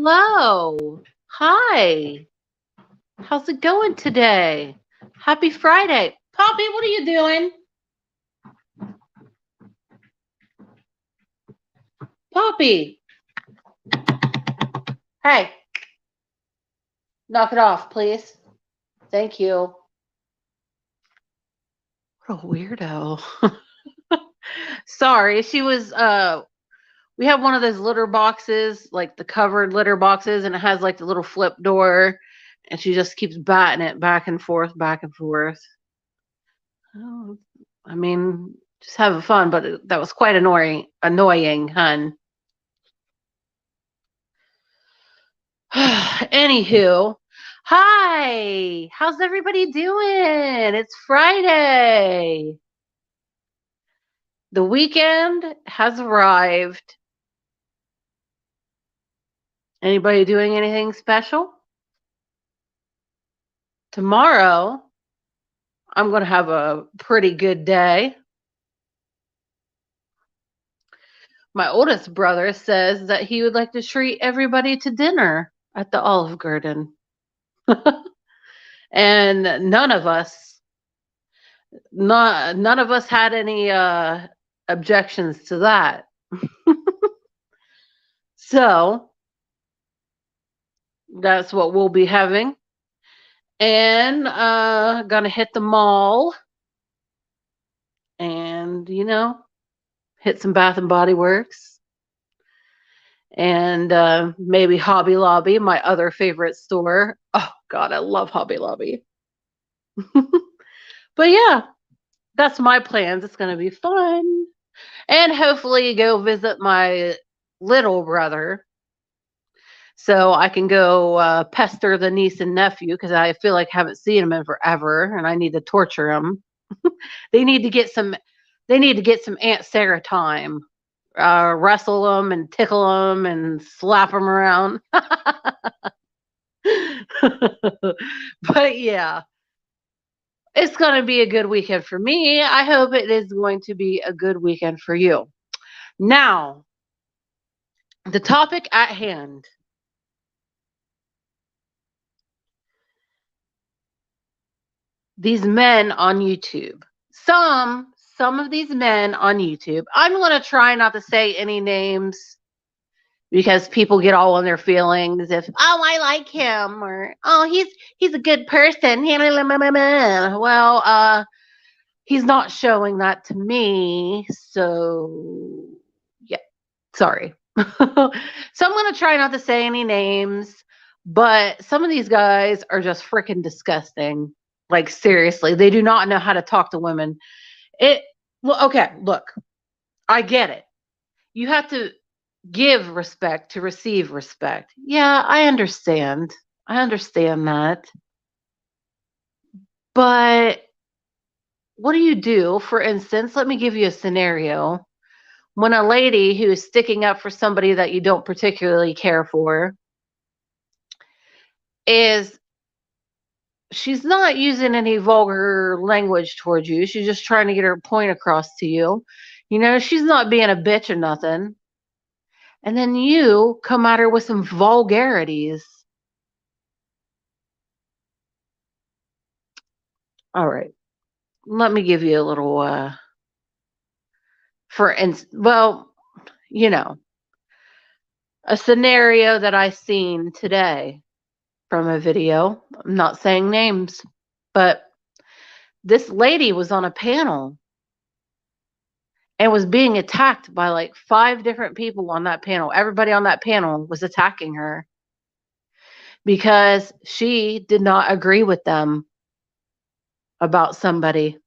hello. Hi. How's it going today? Happy Friday. Poppy, what are you doing? Poppy. Hey. Knock it off, please. Thank you. What a weirdo. Sorry, she was we have one of those litter boxes, like the covered litter boxes, and it has like the little flip door, and she just keeps batting it back and forth, back and forth. Oh, I mean, just having fun, but that was quite annoying, hun. Anywho, hi. How's everybody doing? It's Friday. The weekend has arrived. Anybody doing anything special? Tomorrow, I'm going to have a pretty good day. My oldest brother says that he would like to treat everybody to dinner at the Olive Garden. And none of us had any objections to that. So that's what we'll be having. And gonna hit the mall and hit some Bath and Body Works and maybe Hobby Lobby, my other favorite store. Oh god, I love Hobby Lobby. But yeah, that's my plans. It's gonna be fun. And hopefully go visit my little brother so I can go pester the niece and nephew because I feel like I haven't seen them in forever and I need to torture them. They need to get some Aunt Sarah time. Wrestle them and tickle them and slap them around. But yeah, it's going to be a good weekend for me. I hope it is going to be a good weekend for you. Now, the topic at hand. These men on YouTube. Some of these men on YouTube. I'm going to try not to say any names because people get all in their feelings if I like him or he's a good person. Well, he's not showing that to me, so yeah, sorry. So I'm going to try not to say any names, but some of these guys are just freaking disgusting. Like seriously, they do not know how to talk to women. Okay, look, I get it. You have to give respect to receive respect. Yeah, I understand. I understand that. But what do you do? For instance, let me give you a scenario. When a lady who is sticking up for somebody that you don't particularly care for is she's not using any vulgar language towards you. She's just trying to get her point across to you. She's not being a bitch or nothing. And then you come at her with some vulgarities. All right. Let me give you a little a scenario that I seen today from a video. I'm not saying names, but this lady was on a panel and was being attacked by like 5 different people on that panel. Everybody on that panel was attacking her because she did not agree with them about somebody.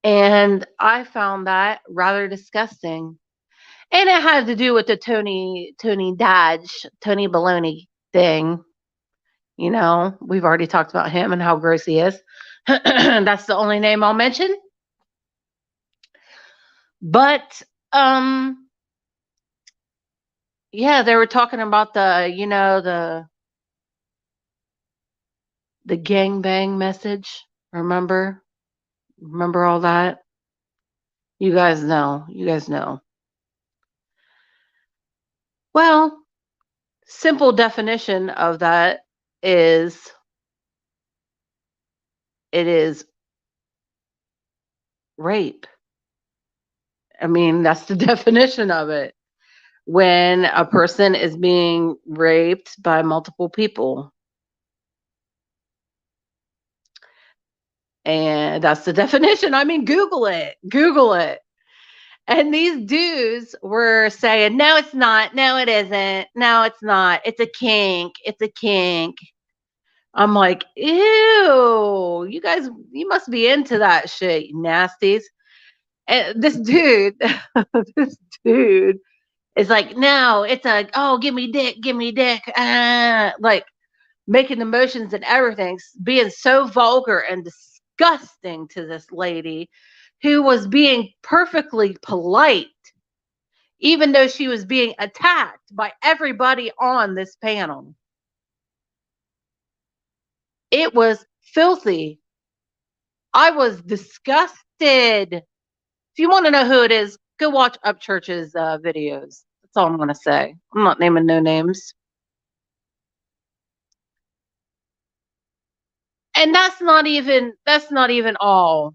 And I found that rather disgusting. And it had to do with the Tony Baloney thing. We've already talked about him and how gross he is. That's the only name I'll mention. But yeah, they were talking about the gangbang message. Remember all that? You guys know. Well, simple definition of that is it is rape. I mean, that's the definition of it. When a person is being raped by multiple people. And that's the definition. I mean, Google it. Google it. And these dudes were saying, no, it's not. No, it isn't. No, it's not. It's a kink. It's a kink. I'm like, ew, you guys, you must be into that shit, you nasties. And this dude, this dude is like, no, it's a, oh, give me dick. Like making the motions and everything, being so vulgar and disgusting to this lady who was being perfectly polite, even though she was being attacked by everybody on this panel. It was filthy. I was disgusted. If you want to know who it is, go watch Upchurch's videos. That's all I'm going to say. I'm not naming no names. And that's not even all.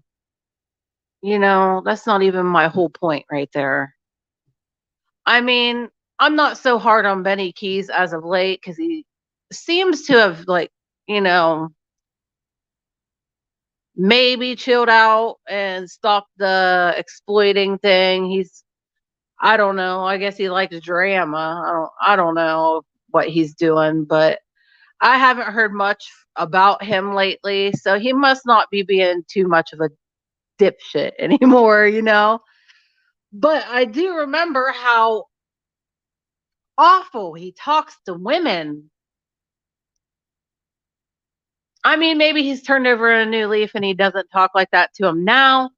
You know, that's not even my whole point right there. I mean, I'm not so hard on Benny Keys as of late because he seems to have, like, you know, maybe chilled out and stopped the exploiting thing. I don't know. I guess he likes drama. I don't know what he's doing, but I haven't heard much about him lately. So he must not be being too much of a dipshit anymore, you know? But I do remember how awful he talks to women. I mean, maybe he's turned over a new leaf and he doesn't talk like that to him now,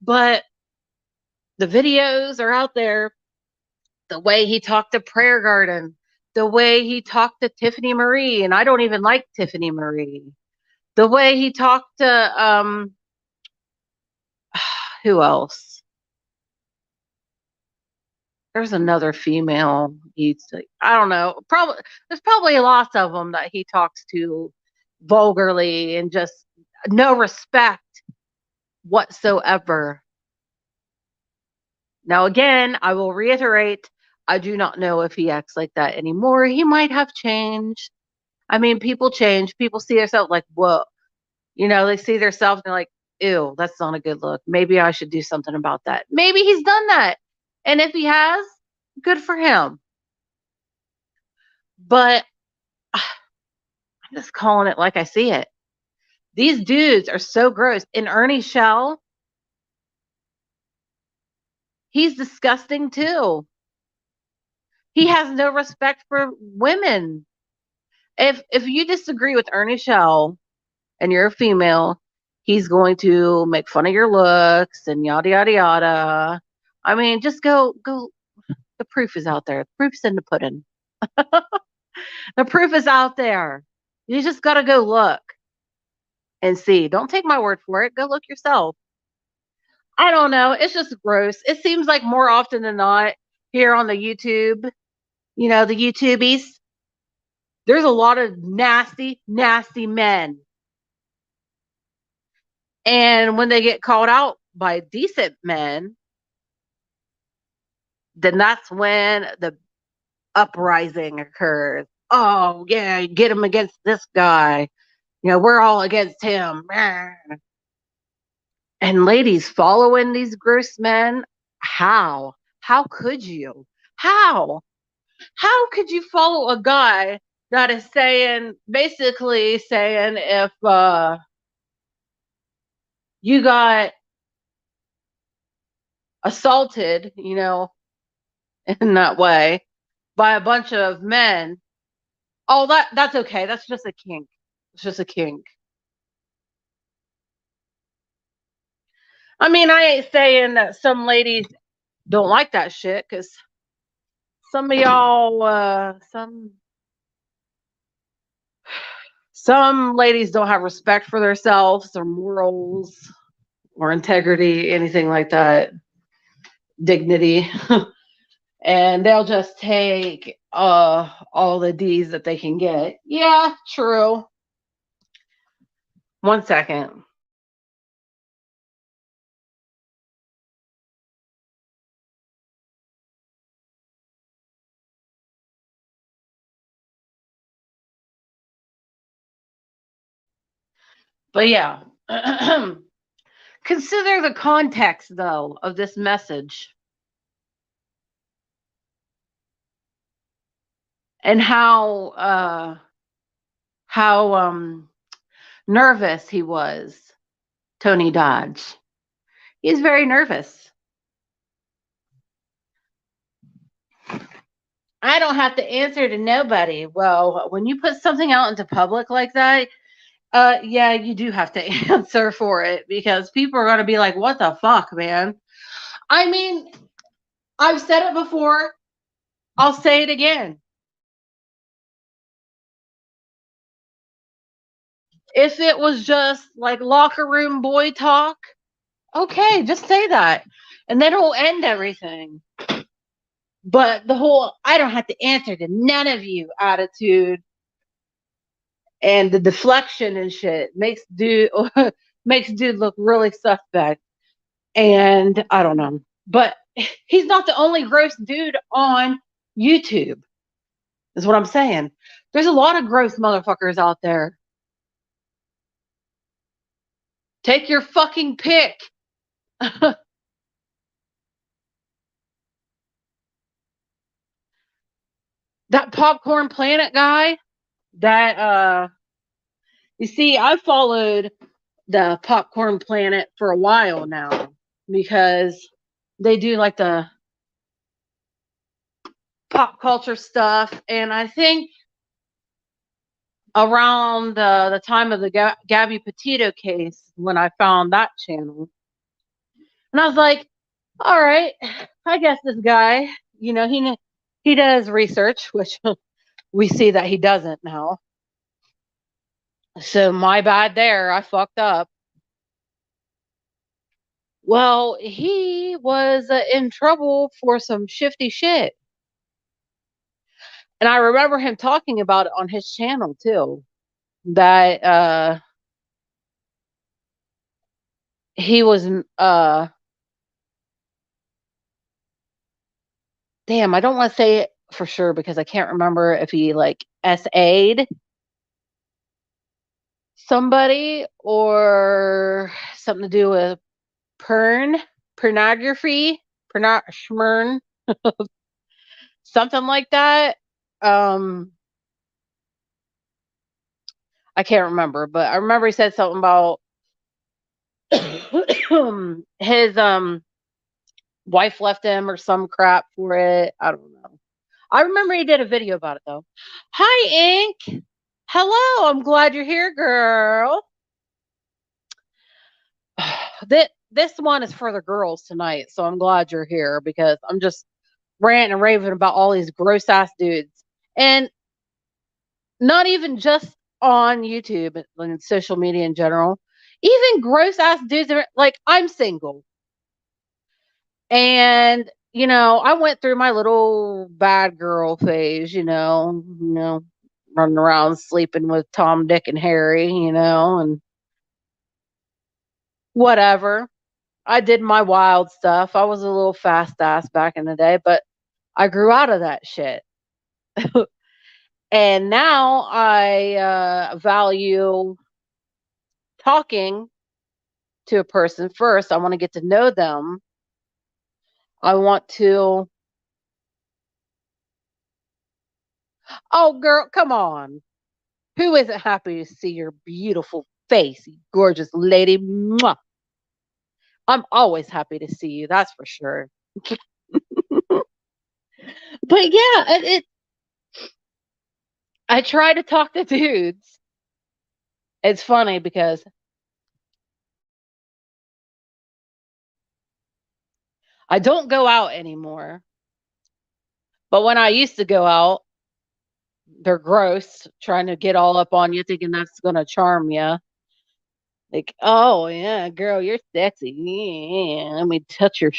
but the videos are out there. The way he talked to Prayer Garden, the way he talked to Tiffany Marie, and I don't even like Tiffany Marie. The way he talked to who else? There's another female. I don't know. Probably there's probably lots of them that he talks to vulgarly and just no respect whatsoever. Now, again, I will reiterate, I do not know if he acts like that anymore. He might have changed. I mean, people change. People see themselves like, whoa, you know, they see themselves and they're like, ew, that's not a good look. Maybe I should do something about that. Maybe he's done that. And if he has, good for him. But I'm just calling it like I see it. These dudes are so gross. And Ernie Shell, he's disgusting too. He has no respect for women. If you disagree with Ernie Shell and you're a female, he's going to make fun of your looks and yada yada yada. I mean, just go. The proof is out there. The proof's in the pudding. The proof is out there. You just gotta go look and see. Don't take my word for it. Go look yourself. I don't know. It's just gross. It seems like more often than not here on the YouTube, you know, the YouTubies, there's a lot of nasty, nasty men. And when they get called out by decent men, then that's when the uprising occurs. Oh, yeah, get him against this guy. You know, we're all against him. And ladies following these gross men, how? How could you? How? How could you follow a guy that is saying, basically saying, if you got assaulted, you know, in that way by a bunch of men, oh, that's okay. That's just a kink. It's just a kink. I mean, I ain't saying that some ladies don't like that shit because some of y'all, some ladies don't have respect for themselves or morals or integrity, anything like that, dignity. and they'll just take all the D's that they can get. Yeah, true. 1 second. But yeah, consider the context though of this message and how nervous he was. Tony Dodge. He's very nervous. I don't have to answer to nobody. Well, when you put something out into public like that, yeah, you do have to answer for it because people are going to be like, what the fuck, man? I mean, I've said it before. I'll say it again. If it was just like locker room boy talk, okay, just say that. And then it'll end everything. But the whole I don't have to answer to none of you attitude and the deflection and shit makes dude look really suspect. And I don't know. But he's not the only gross dude on YouTube, is what I'm saying. There's a lot of gross motherfuckers out there. Take your fucking pick. That Popcorn Planet guy, that you see, I followed the Popcorn Planet for a while now because they do like the pop culture stuff, and I think around the time of the Gabby Petito case when I found that channel, and I was like, all right, I guess this guy, he does research, which we see that he doesn't now. So my bad there. I fucked up. Well, he was in trouble for some shifty shit. And I remember him talking about it on his channel too. That he was damn, I don't want to say it for sure because I can't remember if he like SA'd somebody or something to do with pornography, schmern, something like that. Um, I can't remember, but I remember he said something about his wife left him or some crap for it. I don't know. I remember he did a video about it though. Hi, Ink. Hello. I'm glad you're here, girl. This one is for the girls tonight, so I'm glad you're here because I'm just ranting and raving about all these gross ass dudes, and not even just on YouTube and social media in general. Even gross ass dudes are like, I'm single, and I went through my little bad girl phase. Running around sleeping with Tom, Dick, and Harry. And whatever. I did my wild stuff. I was a little fast ass back in the day, but I grew out of that shit. And now I value talking to a person first. I want to get to know them. I want to. Oh, girl, come on. Who isn't happy to see your beautiful face, you gorgeous lady? Mwah. I'm always happy to see you. That's for sure. But yeah, I try to talk to dudes. It's funny because I don't go out anymore. But when I used to go out, they're gross, trying to get all up on you, thinking that's going to charm you. Like, oh, yeah, girl, you're sexy. Yeah, let me touch your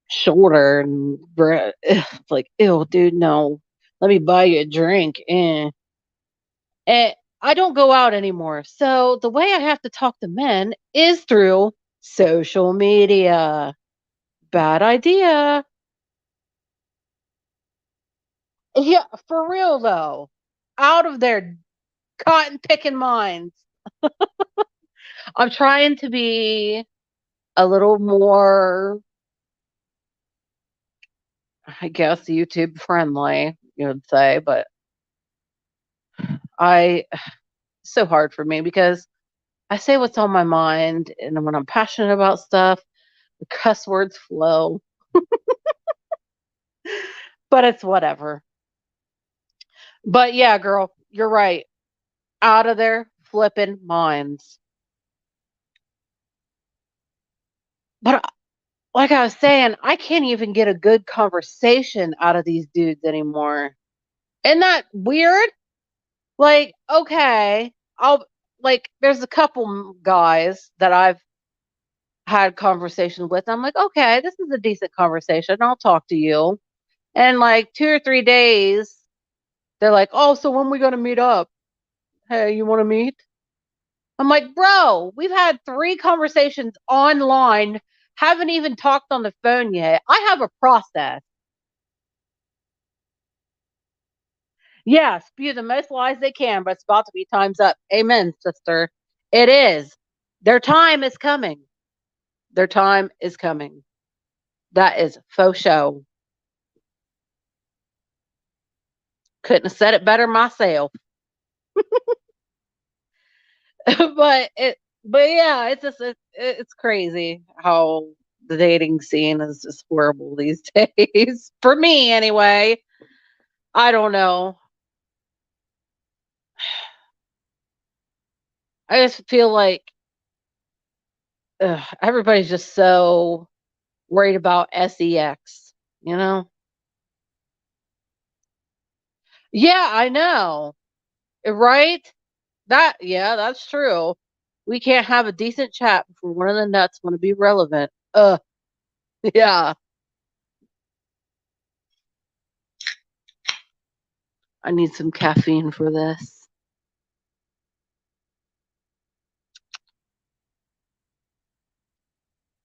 shoulder and it's like, ew, dude, no. Let me buy you a drink. And I don't go out anymore. So the way I have to talk to men is through social media. Bad idea. Yeah, for real though. Out of their cotton picking minds. I'm trying to be a little more, I guess, YouTube friendly, you would say, but I so hard for me because I say what's on my mind, and when I'm passionate about stuff, the cuss words flow, but it's whatever. But yeah, girl, you're right. Out of their flipping minds. But like I was saying, I can't even get a good conversation out of these dudes anymore. Isn't that weird? Like, okay, I'll like there's a couple guys that I've had conversations with. I'm like, okay, this is a decent conversation. I'll talk to you. And like 2 or 3 days, they're like, oh, so when we gonna meet up? Hey, you want to meet? I'm like, bro, we've had 3 conversations online, haven't even talked on the phone yet. I have a process. Yeah, spew the most lies they can, but it's about to be time's up. Amen, sister. It is. Their time is coming. Their time is coming. That is faux show. Couldn't have said it better myself. But yeah, it's just it's crazy how the dating scene is just horrible these days. For me anyway. I don't know. I just feel like everybody's just so worried about sex, you know? Yeah, I know. Right? Yeah, that's true. We can't have a decent chat before one of the nuts want to be relevant. Yeah. I need some caffeine for this.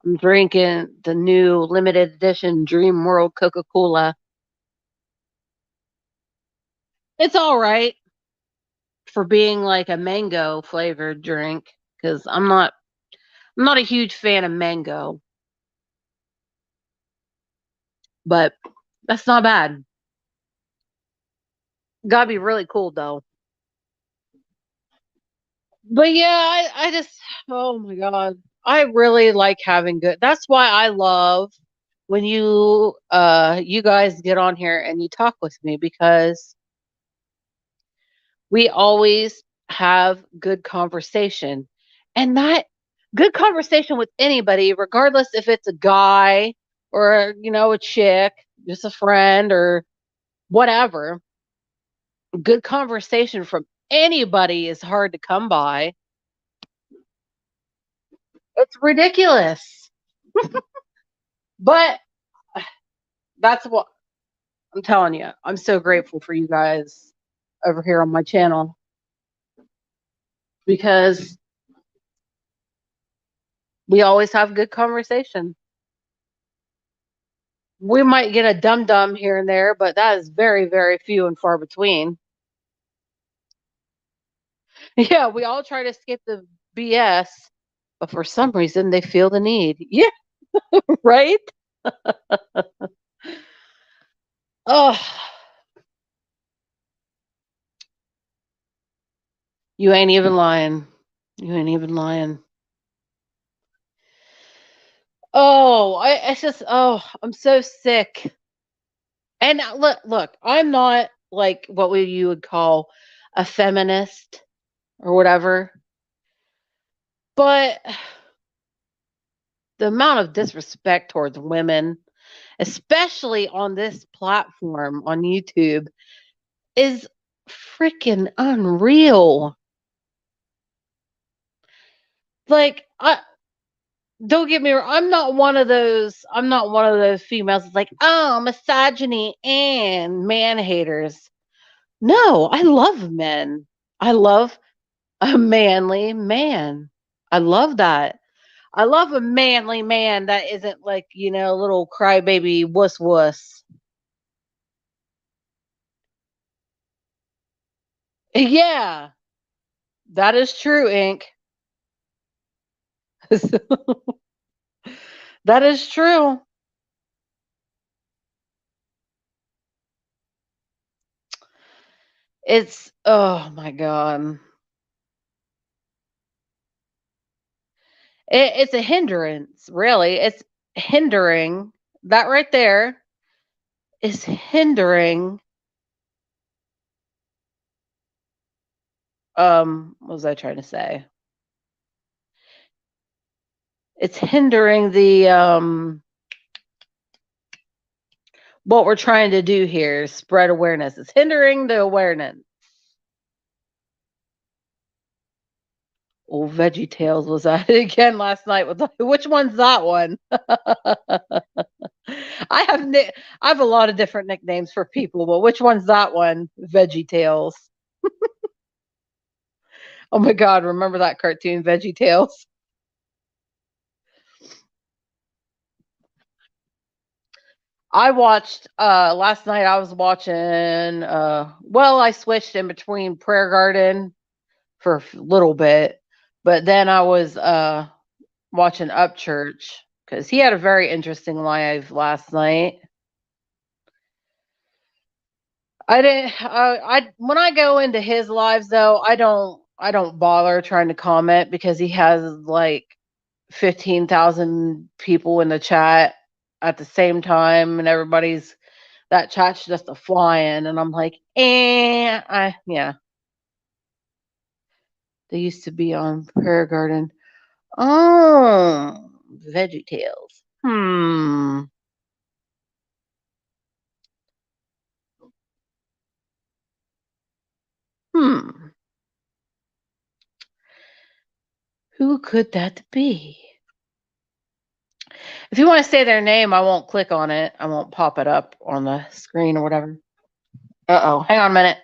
I'm drinking the new limited edition Dream World Coca-Cola. It's all right for being like a mango flavored drink because I'm not a huge fan of mango, but that's not bad. Gotta be really cool though. But yeah, I just oh my god. I really like having good that's why I love when you guys get on here and you talk with me because we always have good conversation. And that good conversation with anybody, regardless if it's a guy or, a chick, just a friend or whatever, good conversation from anybody is hard to come by. It's ridiculous. But that's what I'm telling you. I'm so grateful for you guys over here on my channel because we always have good conversation. We might get a dum dum here and there, but that is very, very few and far between. Yeah, we all try to skip the BS, but for some reason they feel the need. Yeah, right? Oh, you ain't even lying. You ain't even lying. Oh, it's just, I'm so sick. And look, I'm not like what you would call a feminist or whatever, but the amount of disrespect towards women, especially on this platform on YouTube, is freaking unreal. Like, Don't get me wrong. I'm not one of those. I'm not one of those females that's like, oh, misogyny and man haters. No, I love men. I love a manly man. I love that. I love a manly man that isn't like, a little crybaby wuss wuss. Yeah, that is true, Ink. That is true. It's, oh my God. It's a hindrance, really. It's hindering. That right there is hindering. What was I trying to say? It's hindering the what we're trying to do here, spread awareness. It's hindering the awareness. Oh, Veggie Tales was at it again last night. Which one's that one? I have I have a lot of different nicknames for people, but which one's that one? Veggie Tales. Oh my God, remember that cartoon, Veggie Tales? I watched last night I was watching well, I switched in between Prayer Garden for a little bit, but then I was watching Upchurch because he had a very interesting live last night. I didn't. I when I go into his lives though, I don't bother trying to comment because he has like 15,000 people in the chat at the same time, and everybody's that chat's just a flying, and I'm like, yeah. They used to be on Prayer Garden. Oh, Veggie Tales. Hmm. Who could that be? If you want to say their name, I won't click on it. I won't pop it up on the screen or whatever. Uh-oh. Hang on a minute.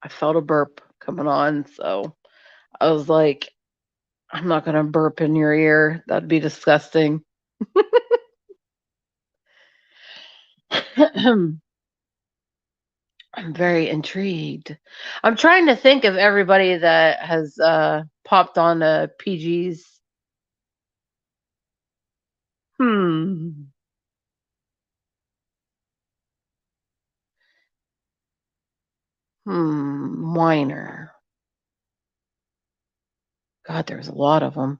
I felt a burp coming on, so I was like, I'm not going to burp in your ear. That'd be disgusting. I'm very intrigued. I'm trying to think of everybody that has popped on to PG's. Hmm. Whiner. God, there's a lot of them.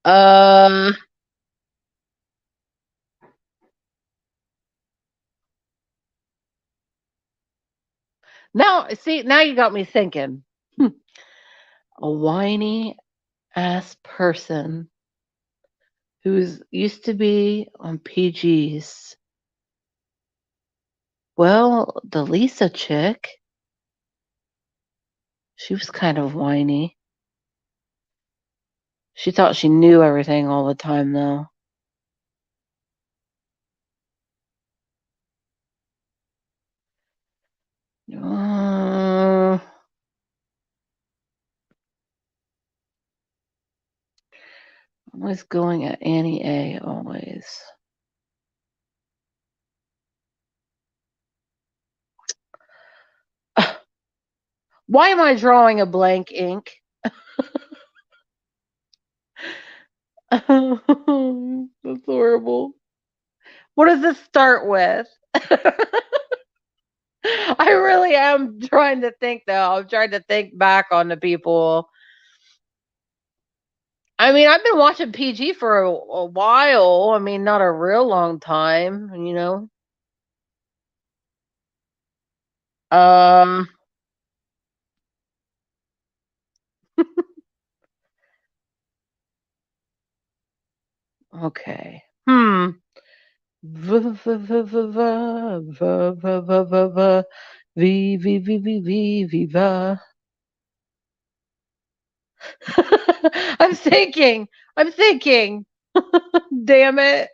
uh, now, see, now you got me thinking. A whiny ass person who's used to be on PG's. Well, the Lisa chick, she was kind of whiny. She thought she knew everything all the time, though. Uh, always going at Annie A. Always. Why am I drawing a blank ink? That's horrible. What does this start with? I really am trying to think, though. I'm trying to think back on the people. I mean, I've been watching PG for a while. I mean, not a real long time. Um, okay. V v v v va va va va va va v v v v v v va. I'm thinking. I'm thinking. Damn it.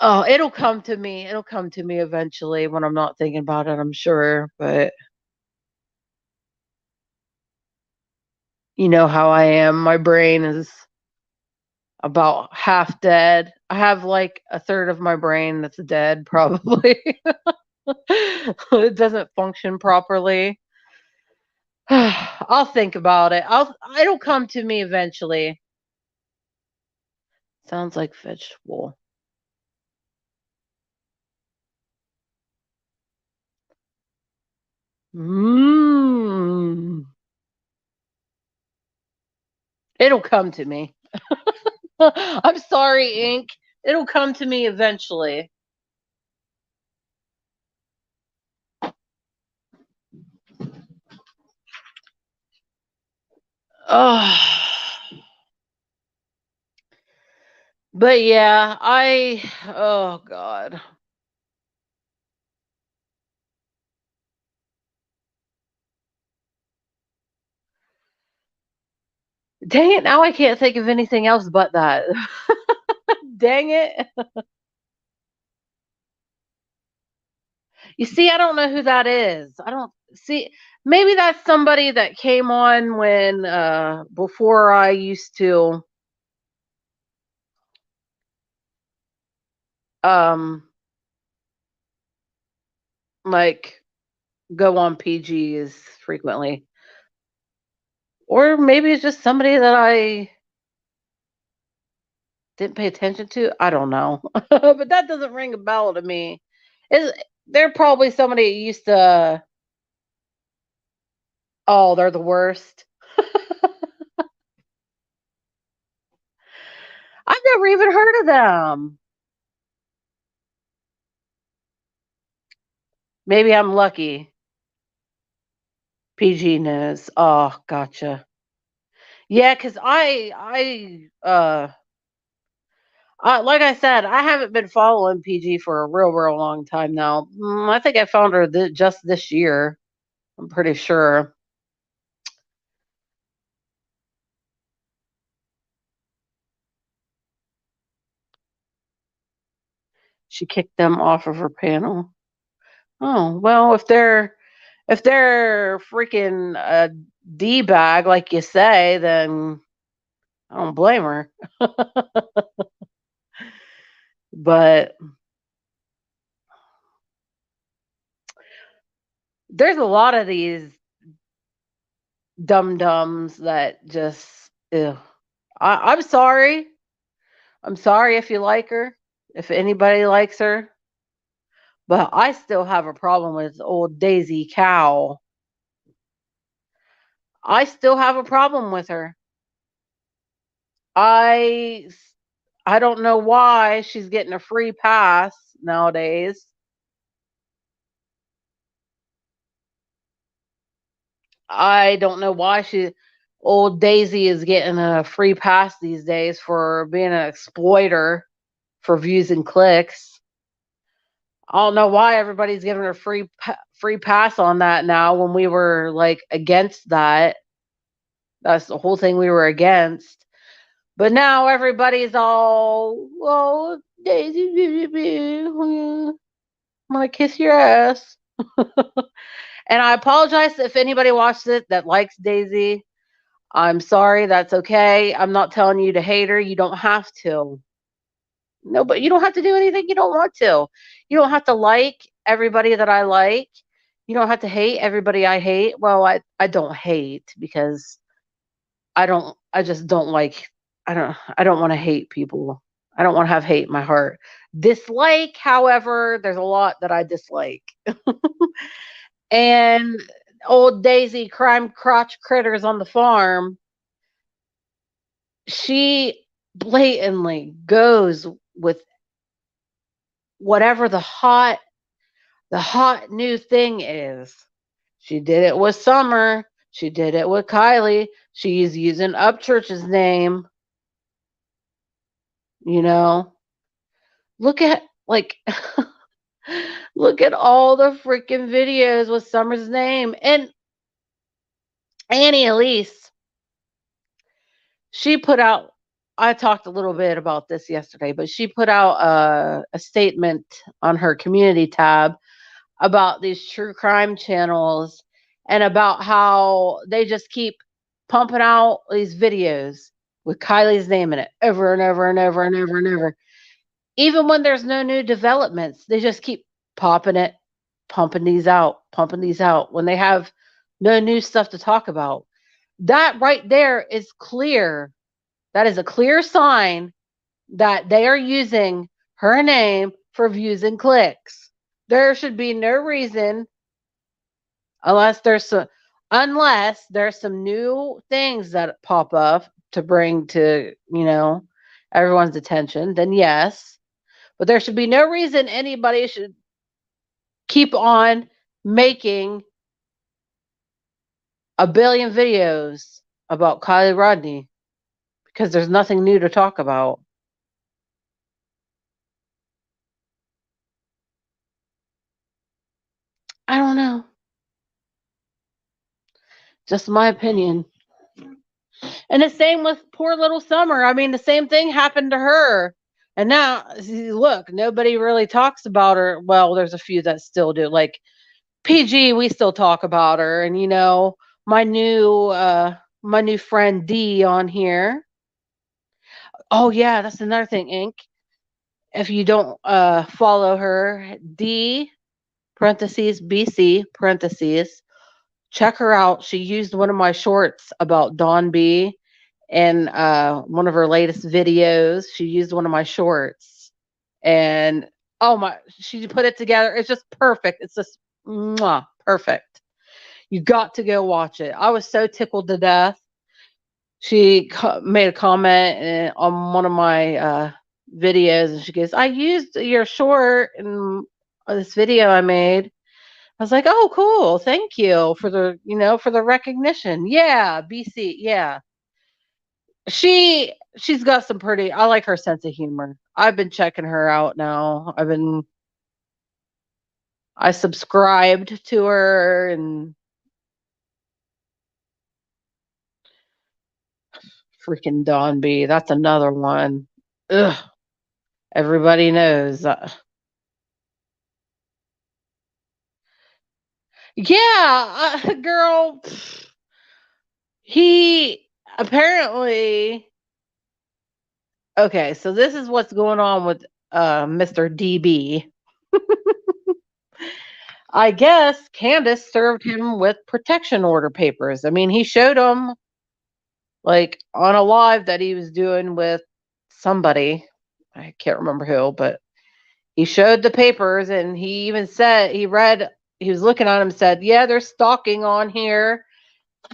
Oh, it'll come to me. It'll come to me eventually when I'm not thinking about it, I'm sure. But you know how I am. My brain is about half dead. I have like a third of my brain that's dead, probably. It doesn't function properly. I'll think about it. It'll come to me eventually. Sounds like vegetable. Mmm. It'll come to me. I'm sorry, Ink. It'll come to me eventually. Oh, but yeah, oh God. Dang it, now I can't think of anything else but that. Dang it. You see, I don't know who that is. I don't see, maybe that's somebody that came on when before I used to um like go on PGs frequently. Or maybe it's just somebody that I didn't pay attention to. I don't know. But that doesn't ring a bell to me. Is they're probably somebody that used to, oh, they're the worst. I've never even heard of them. Maybe I'm lucky. PG knows. Oh, gotcha. Yeah, because like I said, I haven't been following PG for a real long time now. I think I found her just this year. I'm pretty sure she kicked them off of her panel. Oh well, if they're freaking a d bag like you say, then I don't blame her. But there's a lot of these dum dums that just, ew. I'm sorry. I'm sorry if you like her, if anybody likes her, but I still have a problem with old Daisy Cow. I still have a problem with her. I I don't know why she's getting a free pass nowadays. I don't know why old Daisy is getting a free pass these days for being an exploiter for views and clicks. I don't know why everybody's giving her free pass on that now when we were like against that. That's the whole thing we were against. But now everybody's all, well, Daisy, I'm gonna kiss your ass. And I apologize if anybody watched it that likes Daisy. I'm sorry, that's okay. I'm not telling you to hate her. You don't have to. No, but you don't have to do anything you don't want to. You don't have to like everybody that I like. You don't have to hate everybody I hate. Well, I don't hate because I just don't like, I don't want to hate people. I don't want to have hate in my heart. Dislike, however, there's a lot that I dislike. And old Daisy crime crotch critters on the farm, she blatantly goes with whatever the hot new thing is. She did it with Summer. She did it with Kylie. She's using Upchurch's name. you know? Look at like look at all the freaking videos with Summer's name. And Annie Elise, she put out, I talked a little bit about this yesterday, but she put out a statement on her community tab about these true crime channels and about how they just keep pumping out these videos with Kylie's name in it over and over and over and over and over. Even when there's no new developments, they just keep popping it, pumping these out when they have no new stuff to talk about. That right there is clear. That is a clear sign that they are using her name for views and clicks. There should be no reason unless there's some new things that pop up to bring to, everyone's attention, then yes. But there should be no reason anybody should keep on making a billion videos about Kylie Rodney because there's nothing new to talk about. I don't know. Just my opinion. And the same with poor little Summer. I mean, the same thing happened to her. And now, look, nobody really talks about her. Well, there's a few that still do. Like PG, we still talk about her. And my new friend D on here. Oh yeah, that's another thing, Ink. If you don't follow her, D parentheses BC parentheses, check her out. She used one of my shorts about Dawn B in one of her latest videos. She used one of my shorts, and oh my, she put it together. It's just perfect. It's just mwah, perfect. You got to go watch it. I was so tickled to death. She made a comment on one of my videos, and she goes, "I used your short in this video I made." I was like, "Oh, cool! Thank you for the recognition." Yeah, BC. Yeah, she's got some pretty. I like her sense of humor. I've been checking her out now. I subscribed to her, and freaking Dawn B. That's another one. Ugh. Everybody knows. Yeah, girl. He apparently. Okay, so this is what's going on with Mr. DB. I guess Candace served him with protection order papers. I mean, he showed him like on a live that he was doing with somebody. I can't remember who, but he showed the papers, and he even said he was looking at him and said, "Yeah, there's stalking on here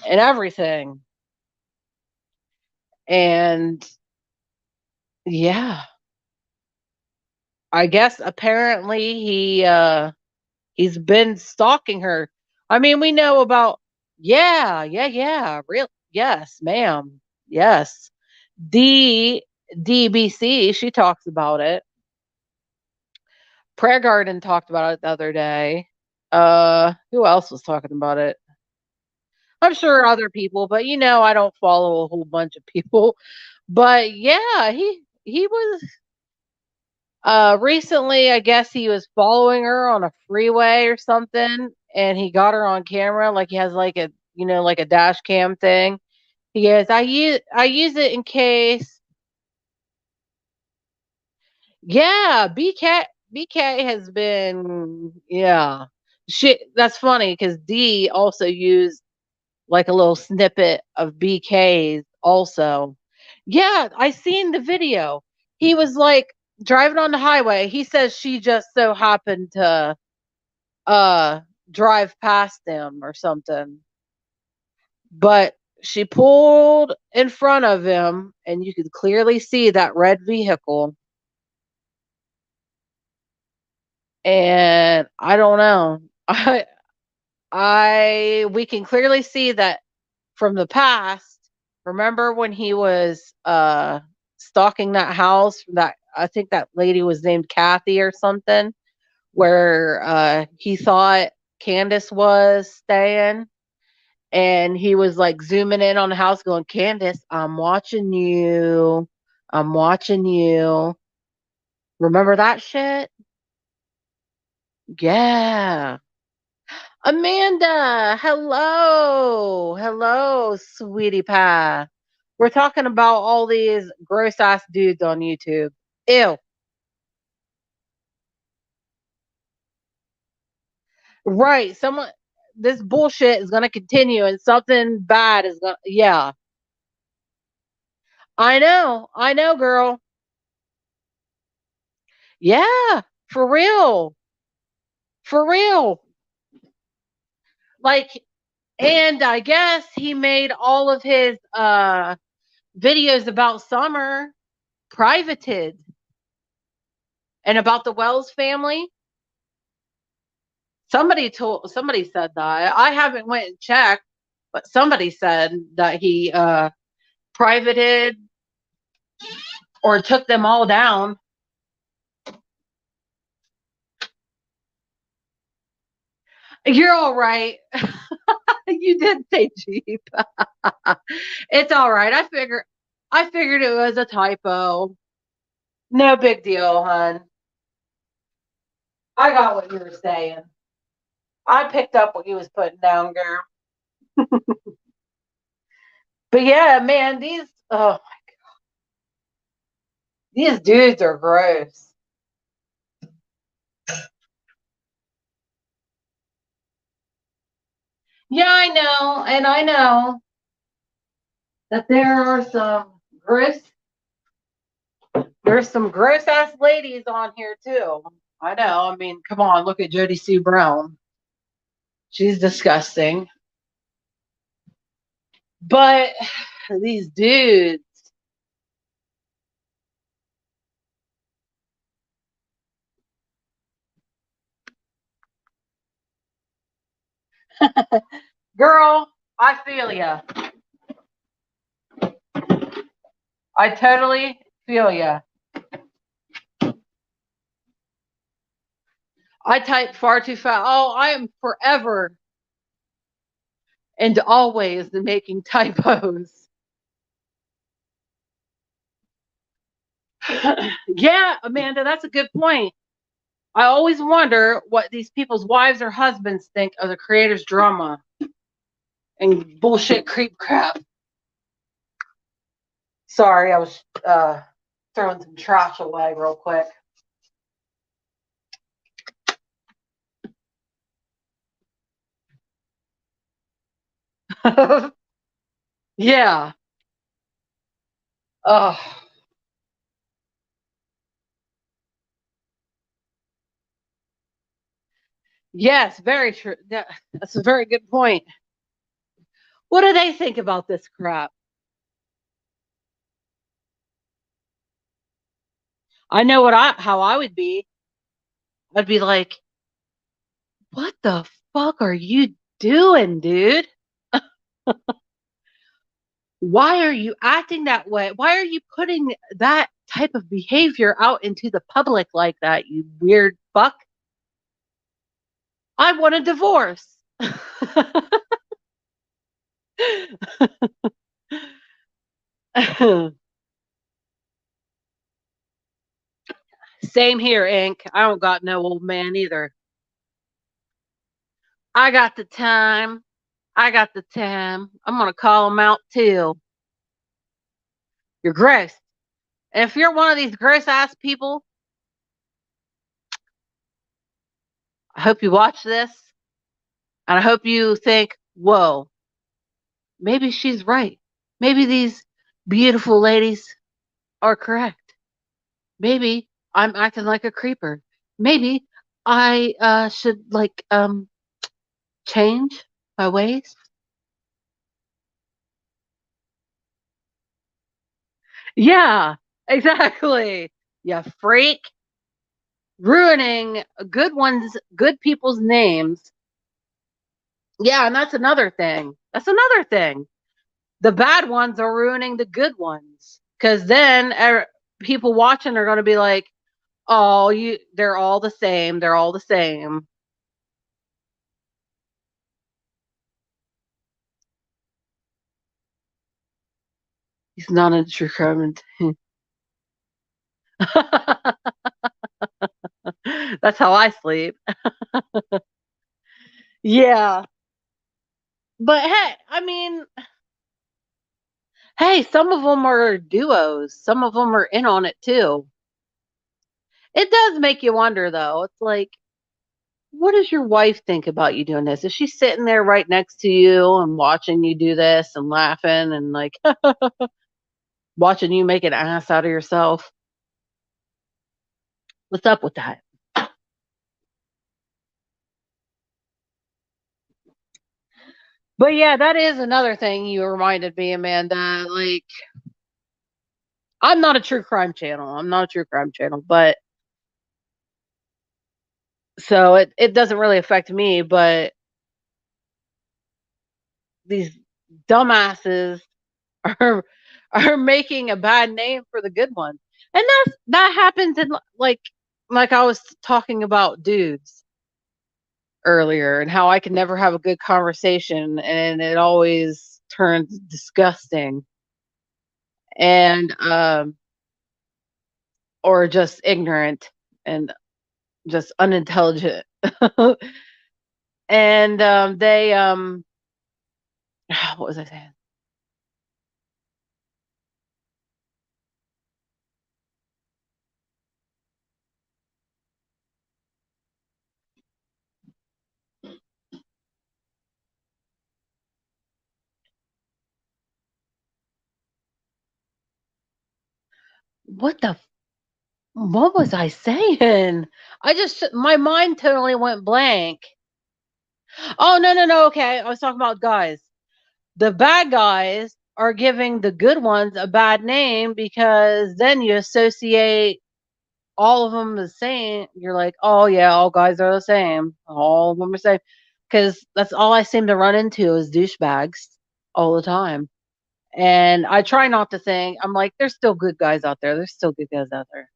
and everything." And yeah, I guess apparently he's been stalking her. I mean, we know about, yeah, yeah, yeah, real, yes, ma'am, yes. D DBC, she talks about it. Prayer Garden talked about it the other day. Who else was talking about it? I'm sure other people, but I don't follow a whole bunch of people. But yeah, he was recently, I guess he was following her on a freeway or something, and he got her on camera, like he has like like a dash cam thing. He goes, I use it in case. Yeah, BK has been, yeah. Shit, that's funny because D also used like a little snippet of BK's also. Yeah, I seen the video. He was like driving on the highway. He says she just so happened to uh drive past him or something. But she pulled in front of him, and you could clearly see that red vehicle. And I don't know. I we can clearly see that from the past. Remember when he was stalking that house. That I think that lady was named Kathy or something, where he thought Candace was staying, and he was like zooming in on the house, going, "Candace, I'm watching you. I'm watching you." Remember that shit? Yeah. Amanda, hello. Hello, sweetie pie. We're talking about all these gross ass dudes on YouTube. Ew. Right. This bullshit is going to continue and something bad is going to, yeah. I know. I know, girl. Yeah. For real. For real. Like, and I guess he made all of his videos about Summer privated, and about the Wells family. Somebody said that. I haven't went and checked, but somebody said that he privated or took them all down. You're all right. You did say Jeep. It's all right. I figured it was a typo. No big deal, hon. I got what you were saying. I picked up what you was putting down, girl. But yeah, man, these dudes are gross. Yeah, I know, and I know that gross there's some gross ass ladies on here too. I know. I mean, come on, look at Jodie Sue Brown. She's disgusting. But these dudes, girl, I feel ya. I totally feel ya. I type far too fast. Oh, I am forever and always making typos. Yeah, Amanda, that's a good point. I always wonder what these people's wives or husbands think of the creator's drama and bullshit creep crap. Sorry, I was throwing some trash away real quick. Yeah. Oh, yes, very true. That's a very good point. What do they think about this crap? I know how I would be. I'd be like, "What the fuck are you doing, dude? Why are you acting that way? Why are you putting that type of behavior out into the public like that, you weird fuck? I want a divorce." Same here, Ink. I don't got no old man either. I got the time. I got the time. I'm gonna call him out too. You're gross. And if you're one of these gross ass people, I hope you watch this, and I hope you think, whoa, maybe she's right. Maybe these beautiful ladies are correct. Maybe I'm acting like a creeper. Maybe I should change my ways. Yeah, exactly. You freak. Ruining good people's names. Yeah, and that's another thing. That's another thing. The bad ones are ruining the good ones because then people watching are going to be like, "Oh, they're all the same. They're all the same." He's not a true crime. That's how I sleep. Yeah, but hey, I mean, hey, some of them are duos. Some of them are in on it too. It does make you wonder, though. It's like, what does your wife think about you doing this? Is she sitting there right next to you and watching you do this and laughing and like watching you make an ass out of yourself? What's up with that? But yeah, that is another thing you reminded me, Amanda. Like, I'm not a true crime channel. I'm not a true crime channel, but so it doesn't really affect me. But these dumbasses are are making a bad name for the good ones, and that happens in like I was talking about dudes earlier and how I can never have a good conversation and it always turns disgusting and or just ignorant and just unintelligent. And they what was I saying? What was I saying? I just my mind totally went blank. Oh, no, no, no. Okay, I was talking about guys. The bad guys are giving the good ones a bad name because then you associate all of them the same. You're like, oh yeah, all guys are the same. All of them are the same. Because that's all I seem to run into is douchebags all the time. And I try not to think. I'm like, there's still good guys out there. There's still good guys out there.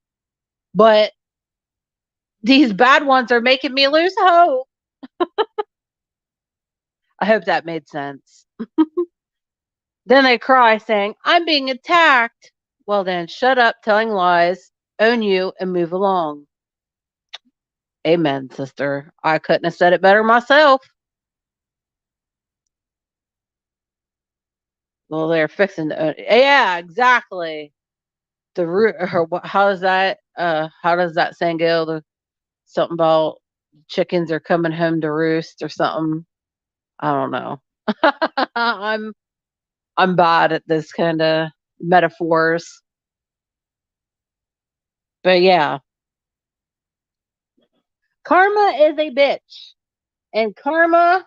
But these bad ones are making me lose hope. I hope that made sense. Then they cry, saying, I'm being attacked. Well, then, shut up telling lies, own you, and move along. Amen, sister. I couldn't have said it better myself. Well, they're fixing to own it. Yeah, exactly. The root, or how does that saying go? Something about chickens are coming home to roost or something. I don't know. I'm I'm bad at this kind of metaphors. But yeah, karma is a bitch. And karma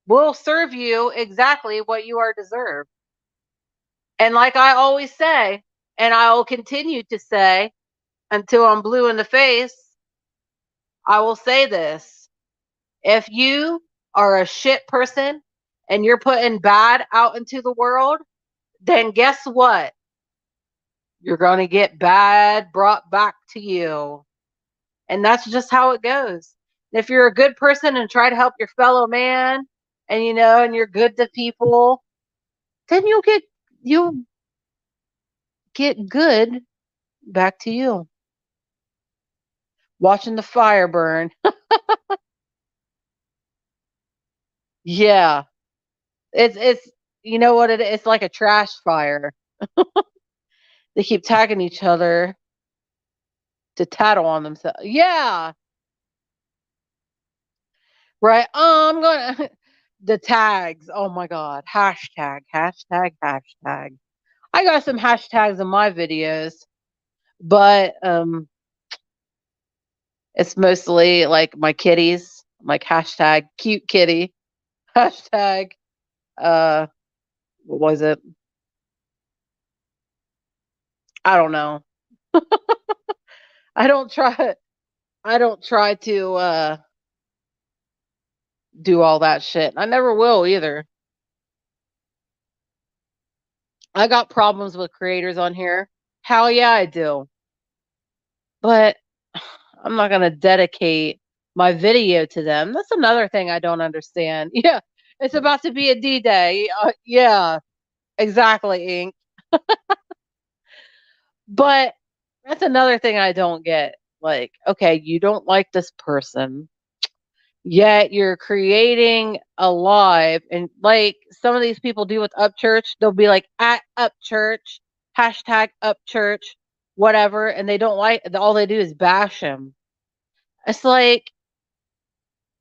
will serve you exactly what you are deserved. And like I always say, and I will continue to say until I'm blue in the face, I will say this. If you are a shit person and you're putting bad out into the world, then guess what? You're going to get bad brought back to you. And that's just how it goes. If you're a good person and try to help your fellow man and and you're good to people, then you'll get good back to you. Watching the fire burn. Yeah. It's you know what it's like a trash fire. They keep tagging each other to tattle on themselves. Yeah. Right. I'm gonna the tags. Oh my god. Hashtag, hashtag, hashtag. I got some hashtags in my videos, but it's mostly like my kitties, like hashtag cute kitty, hashtag uh what was it? I don't know. I don't try I don't try to do all that shit. I never will either. I got problems with creators on here. Hell yeah, I do. But I'm not going to dedicate my video to them. That's another thing I don't understand. Yeah, it's about to be a D-Day. Yeah, exactly, Ink. But that's another thing I don't get. Like, okay, you don't like this person, yet you're creating a live, and like some of these people do with Upchurch, they'll be like at Upchurch, hashtag Upchurch, whatever, and they don't like, all they do is bash him. It's like,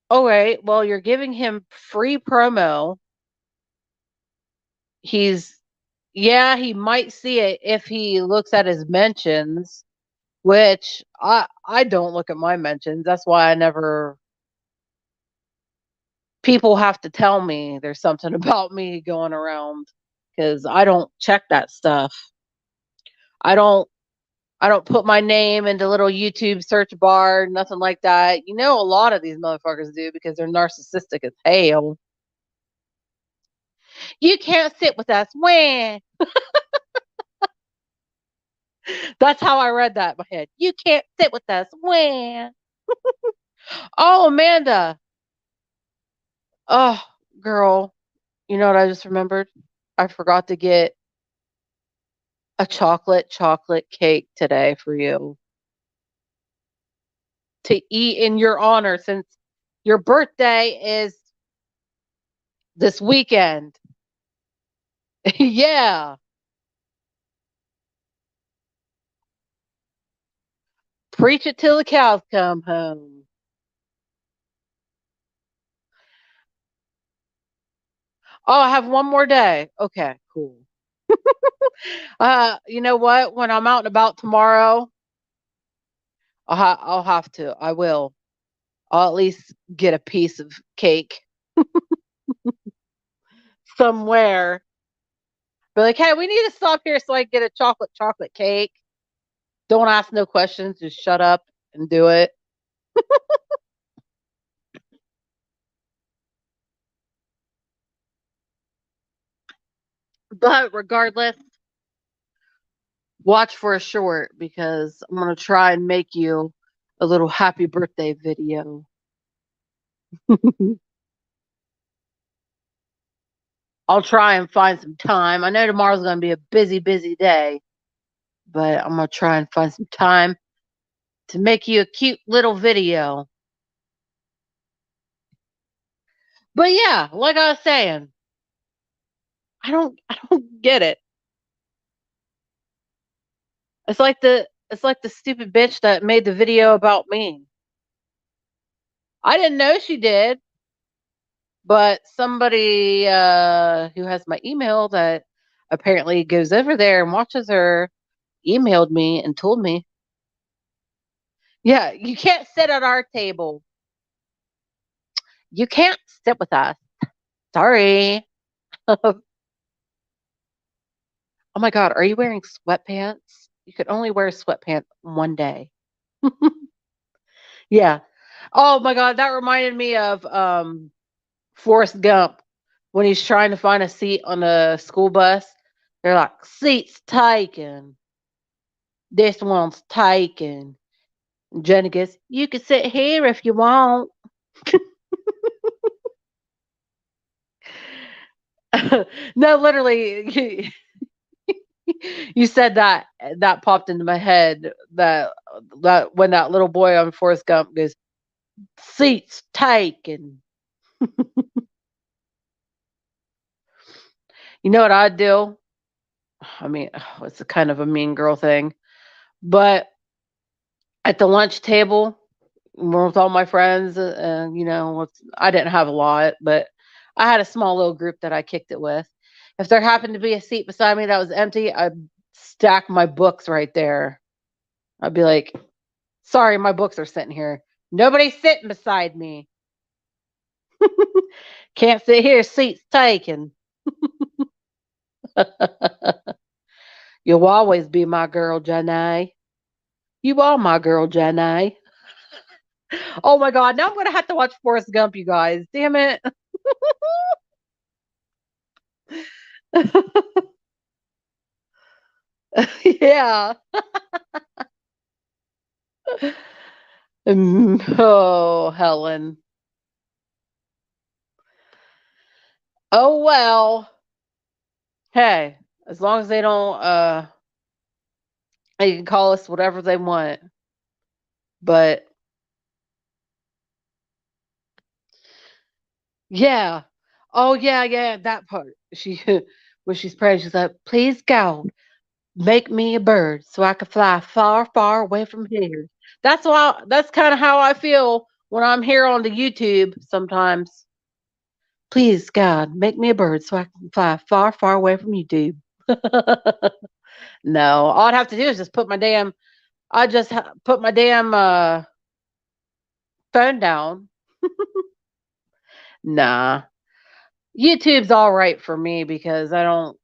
all right, well, you're giving him free promo. He's, yeah, he might see it if he looks at his mentions, which I don't look at my mentions. That's why I never, people have to tell me there's something about me going around because I don't check that stuff. I don't I don't put my name into little YouTube search bar, nothing like that. You know, a lot of these motherfuckers do because they're narcissistic as hell. You can't sit with us when. That's how I read that in my head. You can't sit with us when. Oh, Amanda. Oh, girl. You know what I just remembered? I forgot to get a chocolate cake today for you to eat in your honor since your birthday is this weekend. Yeah. Preach it till the cows come home. Oh, I have one more day. Okay, cool. You know what? When I'm out and about tomorrow, I'll have to. I will. I'll at least get a piece of cake somewhere. Be like, hey, we need to stop here so I can get a chocolate cake. Don't ask no questions. Just shut up and do it. But regardless, watch for a short because I'm gonna try and make you a little happy birthday video. I'll try and find some time. I know tomorrow's gonna be a busy day, but I'm gonna try and find some time to make you a cute little video. But yeah, like I was saying, I don't get it. It's like the stupid bitch that made the video about me. I didn't know she did, but somebody who has my email that apparently goes over there and watches her emailed me and told me, yeah, you can't sit at our table. You can't sit with us. Sorry. Oh my God, are you wearing sweatpants? You could only wear sweatpants one day. Yeah. Oh my God, that reminded me of Forrest Gump when he's trying to find a seat on a school bus. They're like, seats taken. This one's taken. And Jenny goes, you can sit here if you want. No, literally, you said that. That popped into my head. That when that little boy on Forrest Gump goes, seats taken. You know what I'd do? I mean, it's a kind of a mean girl thing, but at the lunch table, we're with all my friends, and I didn't have a lot, but I had a small little group that I kicked it with. If there happened to be a seat beside me that was empty, I'd stack my books right there. I'd be like, sorry, my books are sitting here. Nobody's sitting beside me. Can't sit here, seats taken. You'll always be my girl, Janae. You are my girl, Janae. Oh my God, now I'm going to have to watch Forrest Gump, you guys. Damn it. Yeah. Oh, Helen. Oh well. Hey, as long as they don't they can call us whatever they want. But yeah. Oh yeah, yeah, that part. She when she's praying, she's like, please God, make me a bird so I can fly far, far away from here. That's kinda how I feel when I'm here on the YouTube sometimes. Please God, make me a bird so I can fly far, far away from YouTube. No, all I'd have to do is just put my damn phone down. Nah. YouTube's all right for me because I don't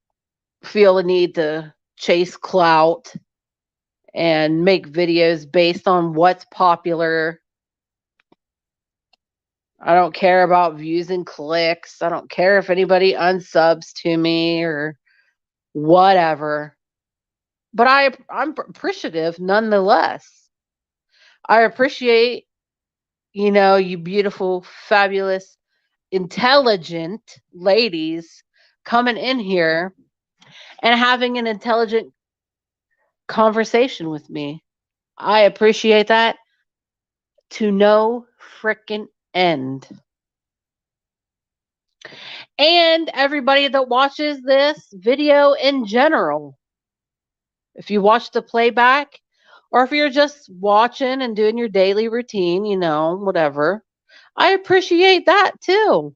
feel the need to chase clout and make videos based on what's popular. I don't care about views and clicks. I don't care if anybody unsubs to me or whatever. But I'm appreciative nonetheless. I appreciate, you beautiful, fabulous, intelligent ladies coming in here and having an intelligent conversation with me. I appreciate that to no frickin' end. And everybody that watches this video in general. If you watch the playback, or if you're just watching and doing your daily routine, whatever, I appreciate that too.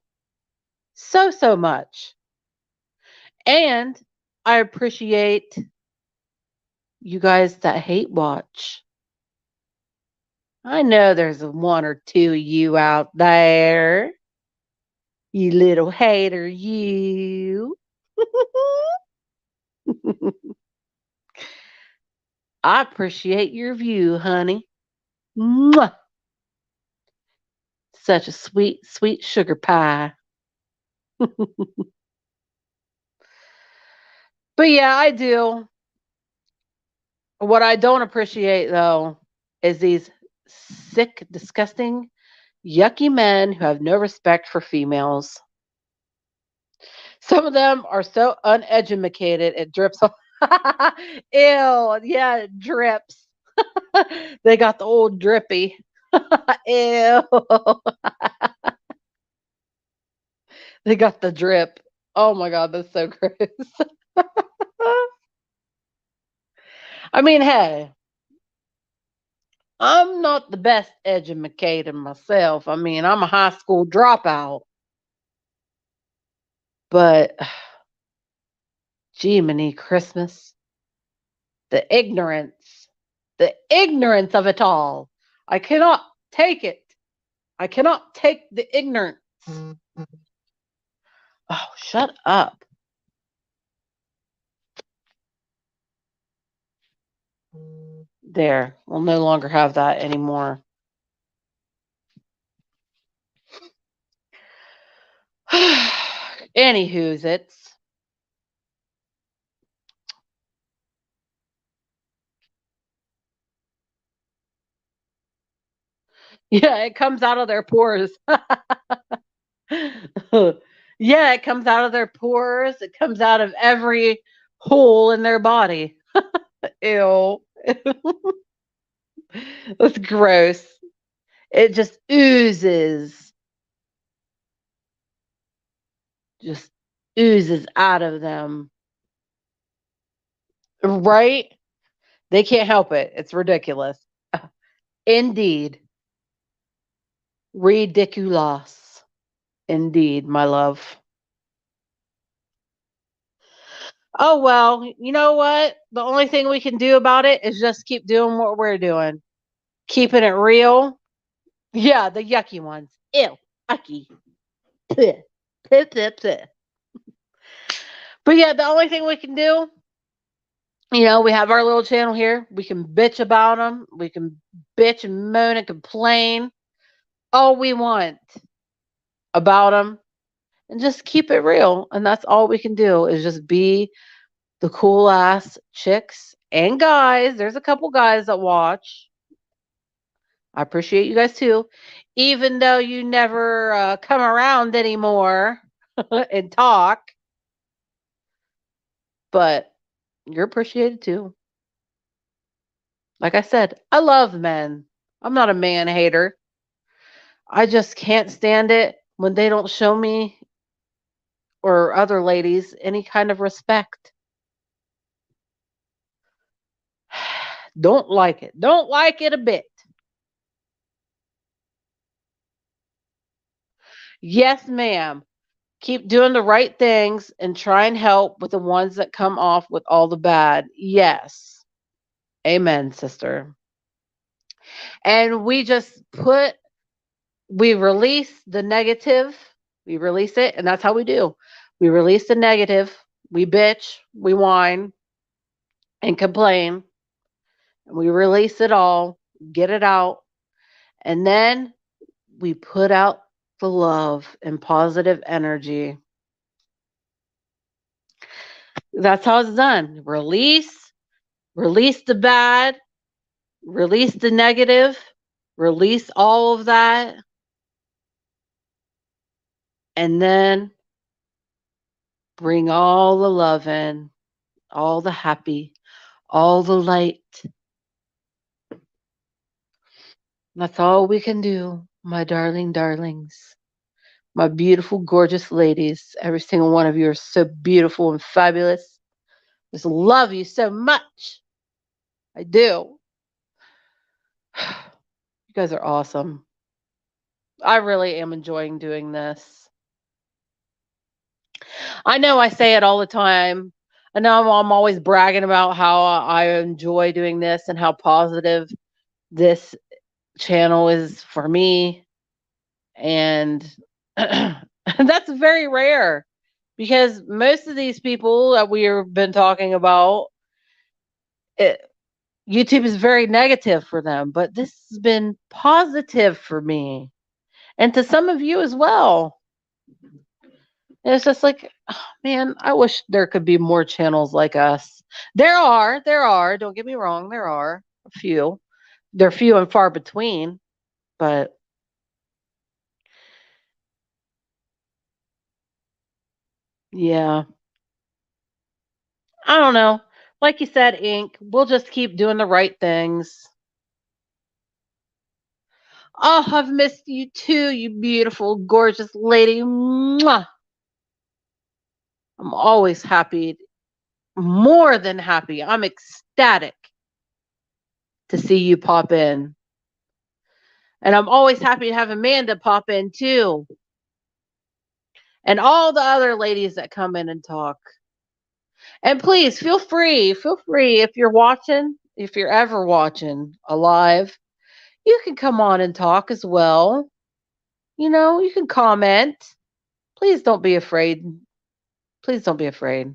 So, so much. And I appreciate you guys that hate watch. I know there's one or two of you out there. You little hater, you. I appreciate your view, honey. Mwah. Such a sweet, sweet sugar pie. But yeah, I do. What I don't appreciate though is these sick, disgusting, yucky men who have no respect for females. Some of them are so uneducated, it drips on. Ew, yeah, it drips. They got the old drippy. Ew. They got the drip. Oh my god, that's so gross. I mean, hey, I'm not the best educated myself. I mean, I'm a high school dropout, but Jiminy Christmas, the ignorance of it all. I cannot take it. I cannot take the ignorance. Oh, shut up. There, we'll no longer have that anymore. Anywho's it's. Yeah, it comes out of their pores. Yeah, it comes out of their pores. It comes out of every hole in their body. Ew. That's gross. It just oozes. Just oozes out of them. Right? They can't help it. It's ridiculous. Indeed. Ridiculous. Indeed, my love. Oh, well, you know what? The only thing we can do about it is just keep doing what we're doing. Keeping it real. Yeah, the yucky ones. Ew. Yucky. Bleh. Bleh, bleh, bleh. But yeah, the only thing we can do, we have our little channel here. We can bitch about them. We can bitch and moan and complain all we want about them and just keep it real. And that's all we can do is just be the cool ass chicks and guys. There's a couple guys that watch. I appreciate you guys too, even though you never come around anymore and talk. But you're appreciated too. Like I said, I love men. I'm not a man hater. I just can't stand it when they don't show me or other ladies any kind of respect. Don't like it. Don't like it a bit. Yes, ma'am. Keep doing the right things and try and help with the ones that come off with all the bad. Yes. Amen, sister. And we release the negative, we release it, and that's how we do. We release the negative, we bitch, we whine and complain, and we release it all, get it out, and then we put out the love and positive energy. That's how it's done. Release the bad, release the negative, release all of that, and then bring all the love in, all the happy, all the light. That's all we can do, my darling darlings, my beautiful, gorgeous ladies. Every single one of you are so beautiful and fabulous. Just love you so much. I do. You guys are awesome. I really am enjoying doing this. I know I say it all the time. I know I'm always bragging about how I enjoy doing this and how positive this channel is for me. And that's very rare because most of these people that we've been talking about, it, YouTube is very negative for them, but this has been positive for me and to some of you as well. And it's just like, oh, man, I wish there could be more channels like us. There are. Don't get me wrong, there are a few. They're few and far between, but yeah, I don't know. Like you said, Ink, we'll just keep doing the right things. Oh, I've missed you too, you beautiful, gorgeous lady. Mwah. I'm always happy, more than happy. I'm ecstatic to see you pop in. And I'm always happy to have Amanda pop in too. And all the other ladies that come in and talk. And please feel free if you're watching, if you're ever watching alive, you can come on and talk as well. You know, you can comment. Please don't be afraid. Please don't be afraid.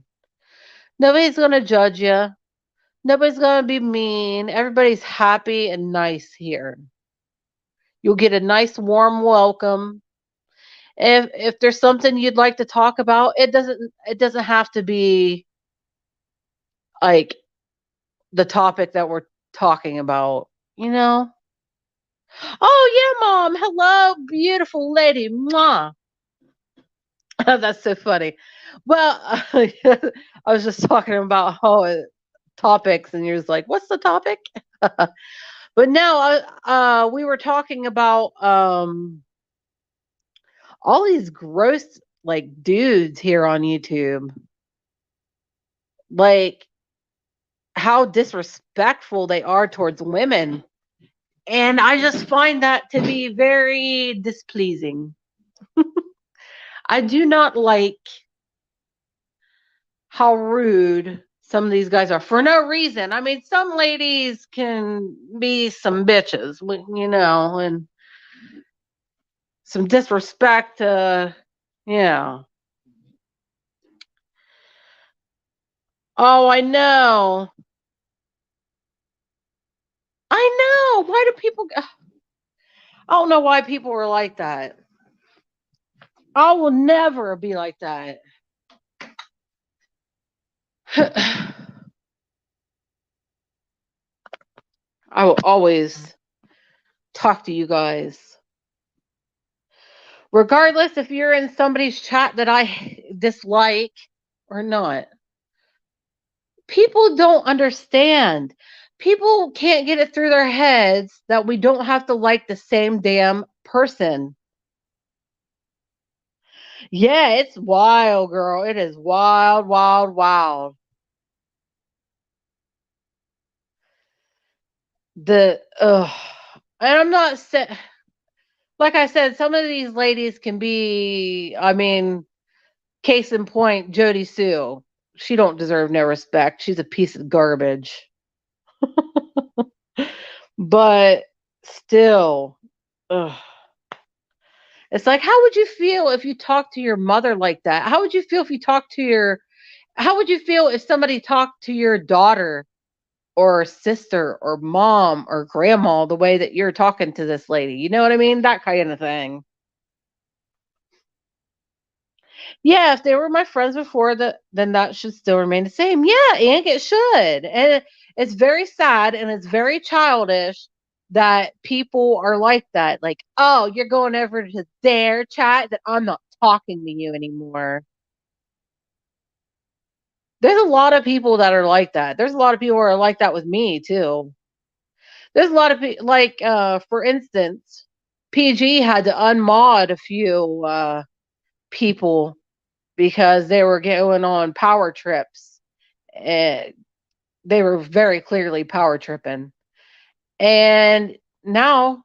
Nobody's going to judge you. Nobody's going to be mean. Everybody's happy and nice here. You'll get a nice warm welcome. If there's something you'd like to talk about, it doesn't have to be like the topic that we're talking about, you know? Oh yeah, mom. Hello, beautiful lady. Mwah. That's so funny. Well, I was just talking about topics, and you're just like, "What's the topic?" But now, we were talking about all these gross like dudes here on YouTube, like how disrespectful they are towards women, and I just find that to be very displeasing. I do not like how rude some of these guys are for no reason. I mean, some ladies can be some bitches, you know, and some disrespect. Yeah. Oh, I know. I know. Why do people? I don't know why people are like that. I will never be like that. I will always talk to you guys. Regardless if you're in somebody's chat that I dislike or not. People don't understand. People can't get it through their heads that we don't have to like the same damn person. Yeah, it's wild, girl. It is wild, wild, wild. The and I'm not saying, like I said, some of these ladies can be. I mean, case in point, Jody Sue. She don't deserve no respect. She's a piece of garbage. But still, ugh. It's like, how would you feel if you talked to your mother like that? How would you feel if you talked to your how would you feel if somebody talked to your daughter or sister or mom or grandma the way that you're talking to this lady? You know what I mean? That kind of thing. Yeah, if they were my friends before, then that should still remain the same. Yeah, Ink, it should. And it's very sad and it's very childish that people are like that. Like, oh, you're going over to their chat, that I'm not talking to you anymore. There's a lot of people that are like that. There's a lot of people who are like that with me too. There's a lot of people, like, for instance, PG had to unmod a few people because they were going on power trips. And they were very clearly power tripping. And now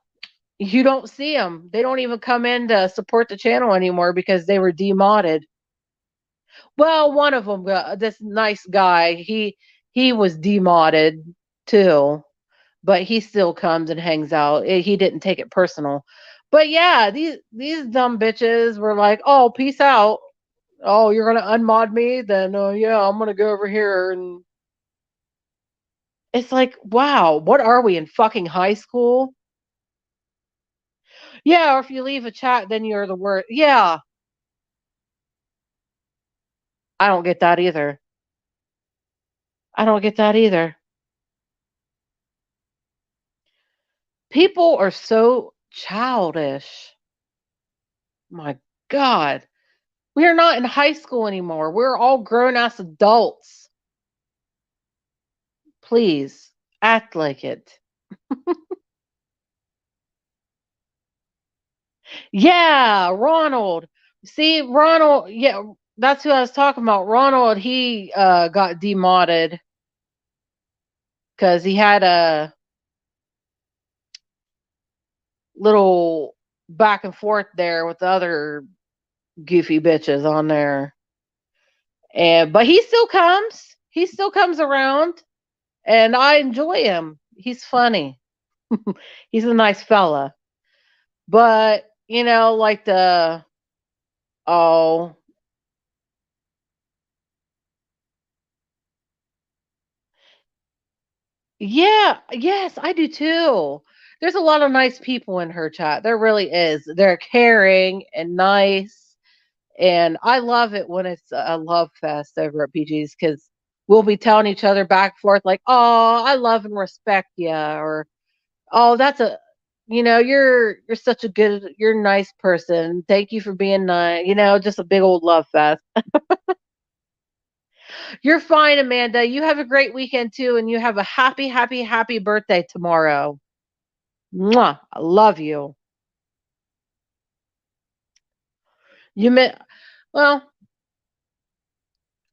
you don't see them. They don't even come in to support the channel anymore because they were demodded. Well, one of them, this nice guy, he was demodded too, but he still comes and hangs out. He didn't take it personal. But yeah, these dumb bitches were like, "Oh, peace out. Oh, you're gonna unmod me? Then yeah, I'm gonna go over here." And it's like, wow, what are we in fucking high school? Yeah, or if you leave a chat, then you're the worst. Yeah, I don't get that either. I don't get that either. People are so childish. My God. We are not in high school anymore. We're all grown ass adults. Please act like it. Yeah, Ronald. See, Ronald, yeah, that's who I was talking about. Ronald, he got demodded because he had a little back and forth there with the other goofy bitches on there. And but he still comes. He still comes around and I enjoy him. He's funny. He's a nice fella. But, like the oh, yeah, yes, I do too. There's a lot of nice people in her chat. There really is. They're caring and nice. And I love it when it's a love fest over at PG's because we'll be telling each other back and forth, like, oh, I love and respect you, or oh, that's a, you're such a good, you're a nice person. Thank you for being nice. Just a big old love fest. You're fine, Amanda. You have a great weekend too, and you have a happy, happy, happy birthday tomorrow. Mwah. I love you. You met. Well,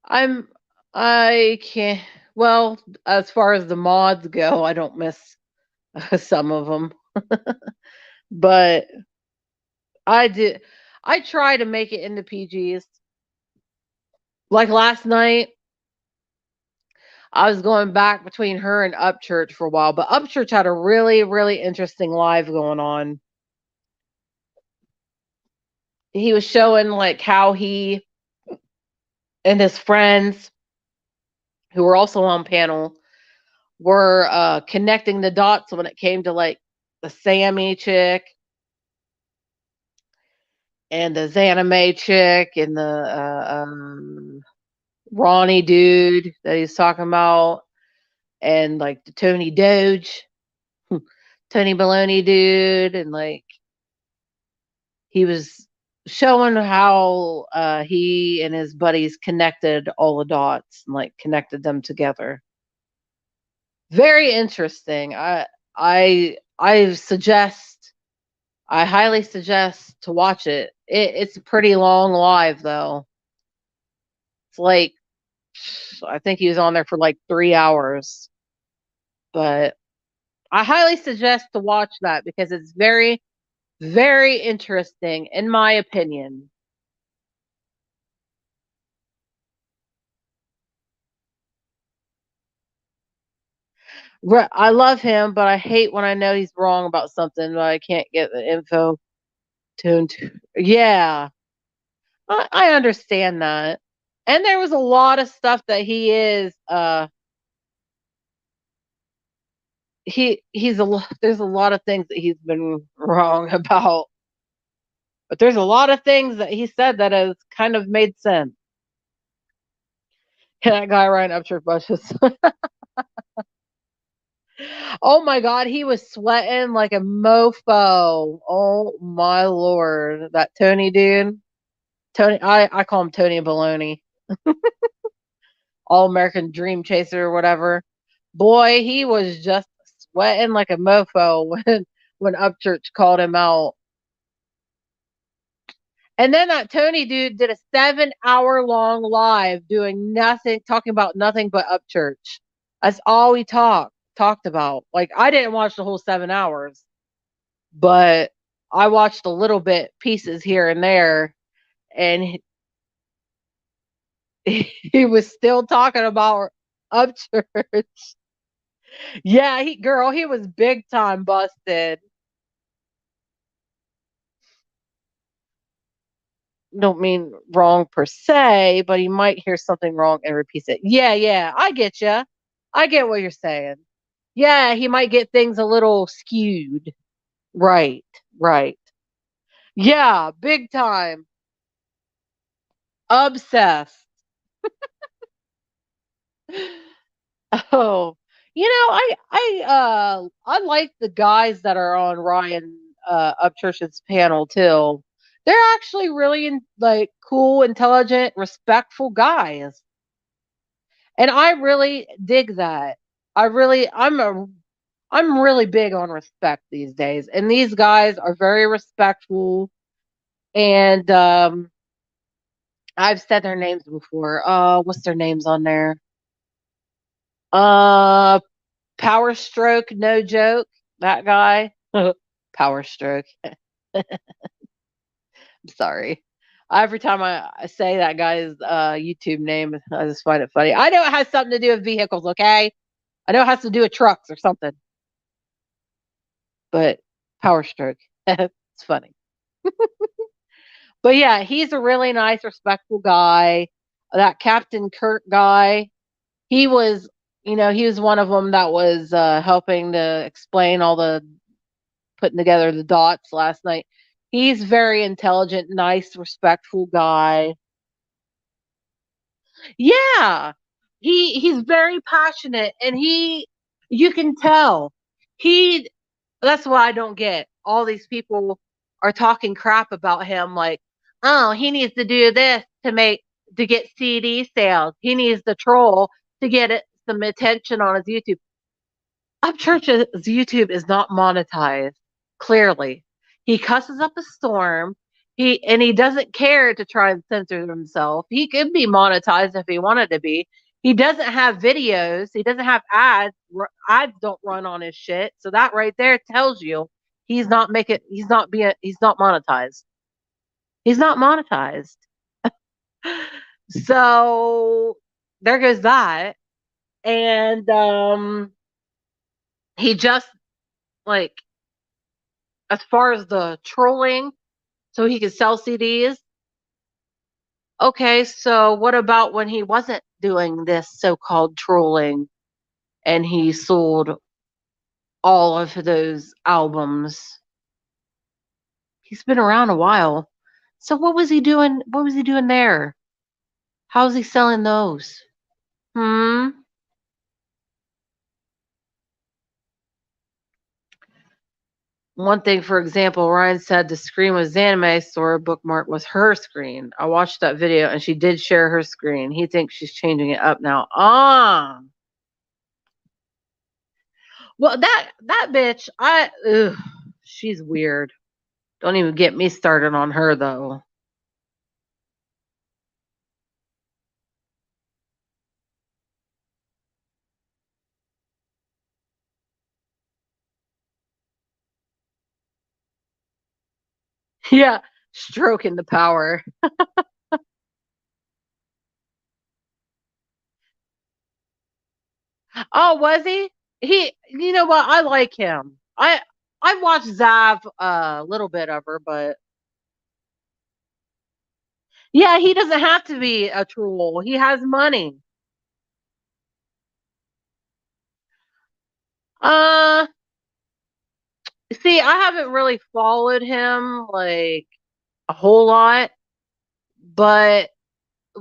I'm. I can't. Well, as far as the mods go, I don't miss some of them, but I did. I try to make it into PGs. Like last night, I was going back between her and Upchurch for a while, but Upchurch had a really, really interesting live going on. He was showing like how he and his friends who were also on panel were connecting the dots when it came to like the Sammy chick and the Zanime chick and the Ronnie dude that he's talking about and like the Tony Doge. Tony Baloney dude, and like he was showing how he and his buddies connected all the dots and like connected them together. Very interesting. I suggest I highly suggest to watch it. It's a pretty long live though. It's like I think he was on there for like 3 hours, but I highly suggest to watch that because it's very, very interesting in my opinion. I love him, but I hate when I know he's wrong about something, but I can't get the info to. Yeah, I understand that. And there was a lot of stuff that he is. He's there's a lot of things that he's been wrong about, but there's a lot of things that he said that has kind of made sense. That guy ran up your bushes. Oh my god, he was sweating like a mofo. Oh my lord, that Tony dude. Tony, I call him Tony Baloney, All American Dream Chaser or whatever. Boy, he was just sweating like a mofo when Upchurch called him out. And then that Tony dude did a 7 hour long live doing nothing, talking about nothing but Upchurch. That's all we talked about. Like I didn't watch the whole 7 hours, but I watched a little bit pieces here and there, and he was still talking about Upchurch. Yeah, he was big time busted. Don't mean wrong per se, but he might hear something wrong and repeats it. Yeah, yeah, I get you. I get what you're saying. Yeah, he might get things a little skewed. Right, right. Yeah, big time. Obsessed. Oh, I like the guys that are on Ryan Upchurch's panel too. They're actually really like cool, intelligent, respectful guys. And I really dig that. I'm really big on respect these days. And these guys are very respectful, and I've said their names before. What's their names on there? Uh Power Stroke, no joke. That guy. Power Stroke. I'm sorry. Every time I say that guy's YouTube name, I just find it funny. I know it has something to do with vehicles, okay? I know it has to do with trucks or something, but Power Stroke. It's funny. But yeah, he's a really nice, respectful guy. That Captain Kirk guy, he was, he was one of them that was helping to explain all the putting together the dots last night. He's very intelligent, nice, respectful guy. Yeah. He's very passionate, and you can tell. He That's what I don't get. All these people are talking crap about him like, "Oh, he needs to do this to get CD sales. He needs to troll to get some attention on his YouTube." Upchurch's YouTube is not monetized. Clearly, he cusses up a storm. He doesn't care to try and censor himself. He could be monetized if he wanted to be. He doesn't have videos. He doesn't have ads. Ads don't run on his shit. So that right there tells you he's not making. He's not monetized. He's not monetized. So there goes that. And he just like as far as the trolling so he could sell CDs. Okay, so what about when he wasn't doing this so-called trolling and he sold all of those albums? He's been around a while. So what was he doing? What was he doing there? How's he selling those? Hmm. One thing, for example, Ryan said the screen was anime, so her bookmark was her screen. I watched that video and she did share her screen. He thinks she's changing it up now. Well, that bitch, she's weird. Don't even get me started on her though. Yeah, stroking the power. Oh, was he? You know what? I like him. I watched Zav a little bit of her, but yeah, he doesn't have to be a troll. He has money. Uh, See, I haven't really followed him like a whole lot, but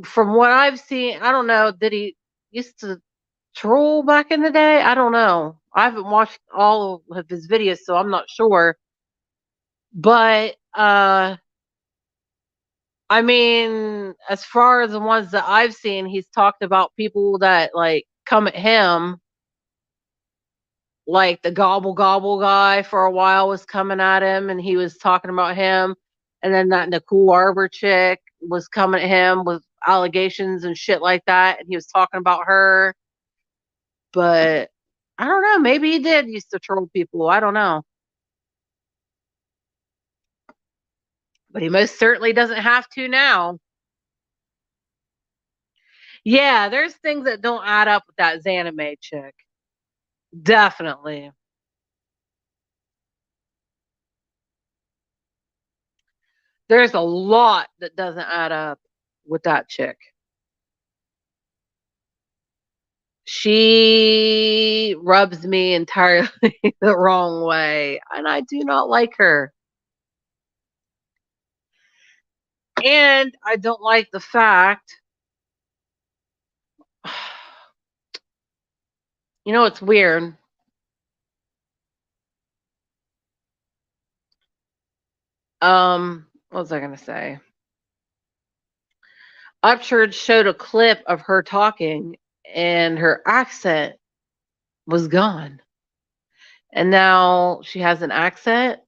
from what I've seen, I don't know. Did he used to troll back in the day? I don't know. I haven't watched all of his videos, so I'm not sure. But I mean, as far as the ones that I've seen, he's talked about people that like come at him, like the gobble gobble guy for a while was coming at him and he was talking about him. And then that Nicole Arbor chick was coming at him with allegations and shit like that. And he was talking about her. But I don't know. Maybe he did used to troll people. I don't know. But he most certainly doesn't have to now. Yeah, there's things that don't add up with that Zanime chick. Definitely. There's a lot that doesn't add up with that chick. She rubs me entirely the wrong way, and I do not like her. And I don't like the fact, you know, it's weird. What was I gonna say? Upchurch showed a clip of her talking, and her accent was gone, and now she has an accent.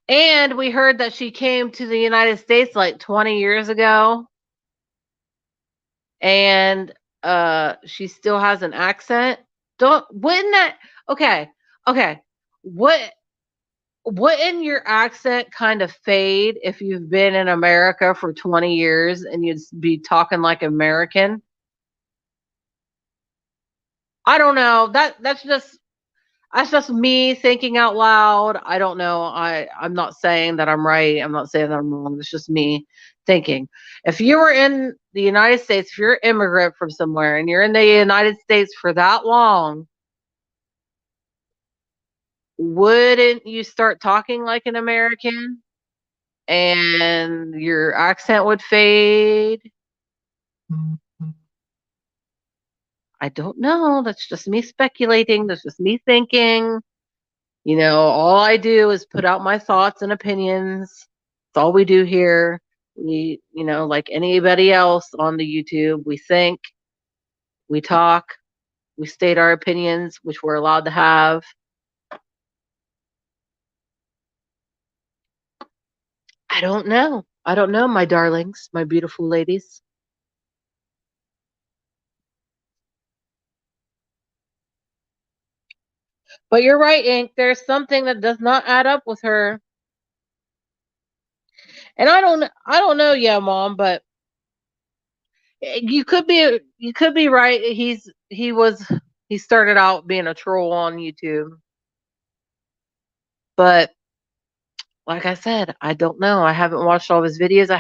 And we heard that she came to the United States like 20 years ago, and she still has an accent. Don't wouldn't that okay, okay. What wouldn't your accent kind of fade if you've been in America for 20 years and you'd be talking like American? I don't know. That's just me thinking out loud. I don't know. I'm not saying that I'm right. I'm not saying that I'm wrong. It's just me thinking. If you were in the United States, if you're an immigrant from somewhere and you're in the United States for that long, wouldn't you start talking like an American and your accent would fade? I don't know. That's just me speculating. That's just me thinking. All I do is put out my thoughts and opinions. That's all we do here. Like anybody else on the YouTube, we think, we talk, we state our opinions, which we're allowed to have. I don't know. I don't know, my darlings, my beautiful ladies. But you're right, Ink. There's something that does not add up with her. And I don't know, yeah, Mom, but you could be right. He started out being a troll on YouTube. But like I said, I don't know. I haven't watched all of his videos.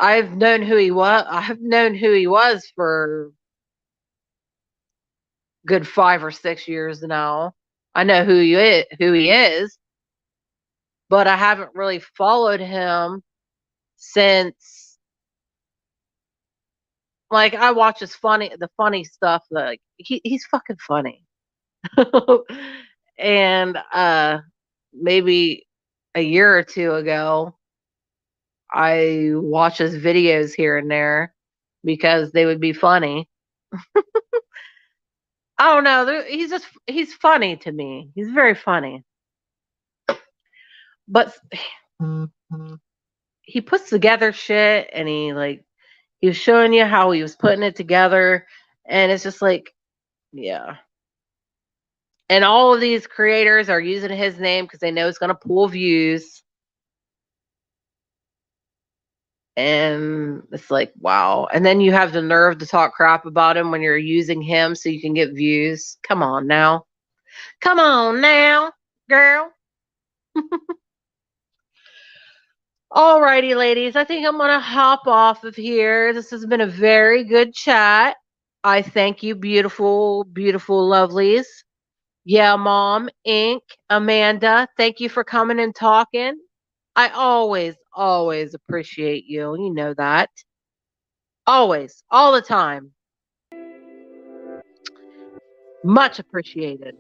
I've known who he was. I've known who he was for good 5 or 6 years now. I know who he is, but I haven't really followed him since. Like I watch the funny stuff. Like he's fucking funny, and maybe a year or two ago, I watch his videos here and there because they would be funny. I don't know. He's funny to me. He's very funny. But he puts together shit and he was showing you how he was putting it together, and it's just like, yeah. And all of these creators are using his name because they know it's going to pull views. And it's like, wow. And then you have the nerve to talk crap about him when you're using him so you can get views. Come on now. Come on now, girl. Alrighty, ladies. I think I'm going to hop off of here. This has been a very good chat. I thank you, beautiful, beautiful lovelies. Yeah, Mom, Inc., Amanda, thank you for coming and talking. I always, always appreciate you. You know that. Always, all the time. Much appreciated.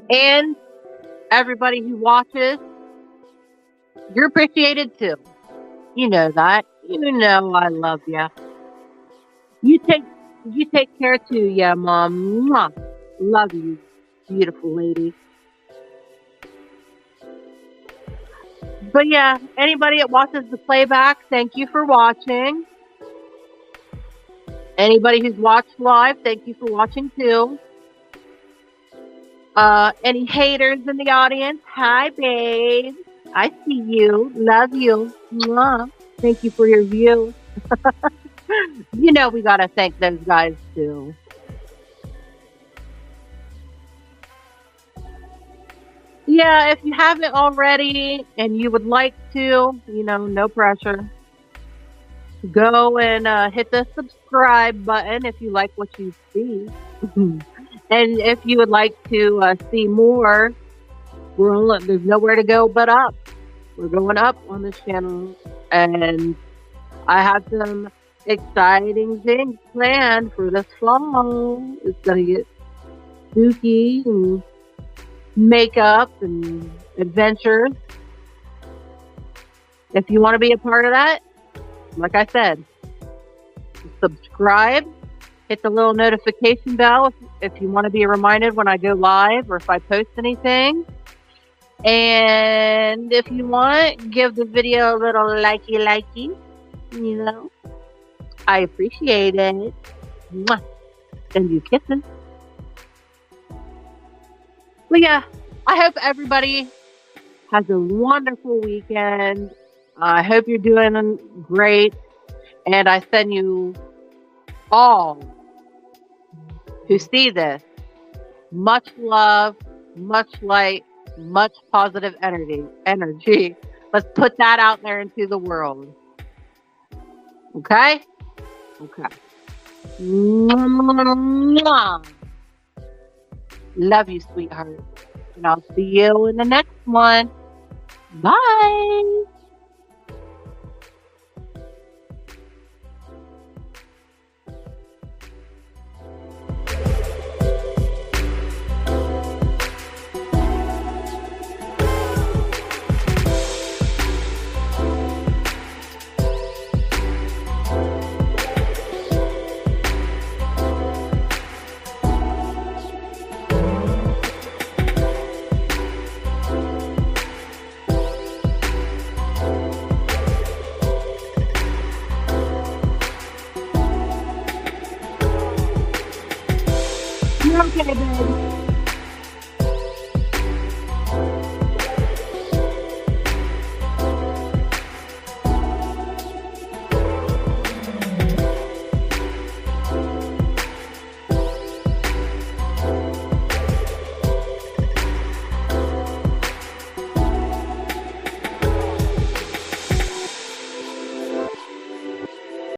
And everybody who watches, you're appreciated too. You know that. You know I love you. You take care too, yeah, Mom. Mwah. Love you, beautiful lady. But yeah, anybody that watches the playback, thank you for watching. Anybody who's watched live, thank you for watching too. Any haters in the audience, hi babe. I see you. Love you. Mwah. Thank you for your view. You know we gotta thank those guys too. Yeah, if you haven't already and you would like to, no pressure. Go and hit the subscribe button if you like what you see. And if you would like to see more, there's nowhere to go but up. We're going up on this channel. And I have some exciting things planned for this fall. It's going to get spooky and makeup and adventures. If you want to be a part of that, like I said, subscribe, hit the little notification bell if you want to be reminded when I go live or if I post anything. And if you want, give the video a little likey. I appreciate it. Mwah. Send you kisses. But yeah, I hope everybody has a wonderful weekend. I hope you're doing great. And I send you all who see this much love, much light, much positive energy. Let's put that out there into the world. Okay? Okay. Mwah. Love you, sweetheart. And I'll see you in the next one. Bye. Okay, baby.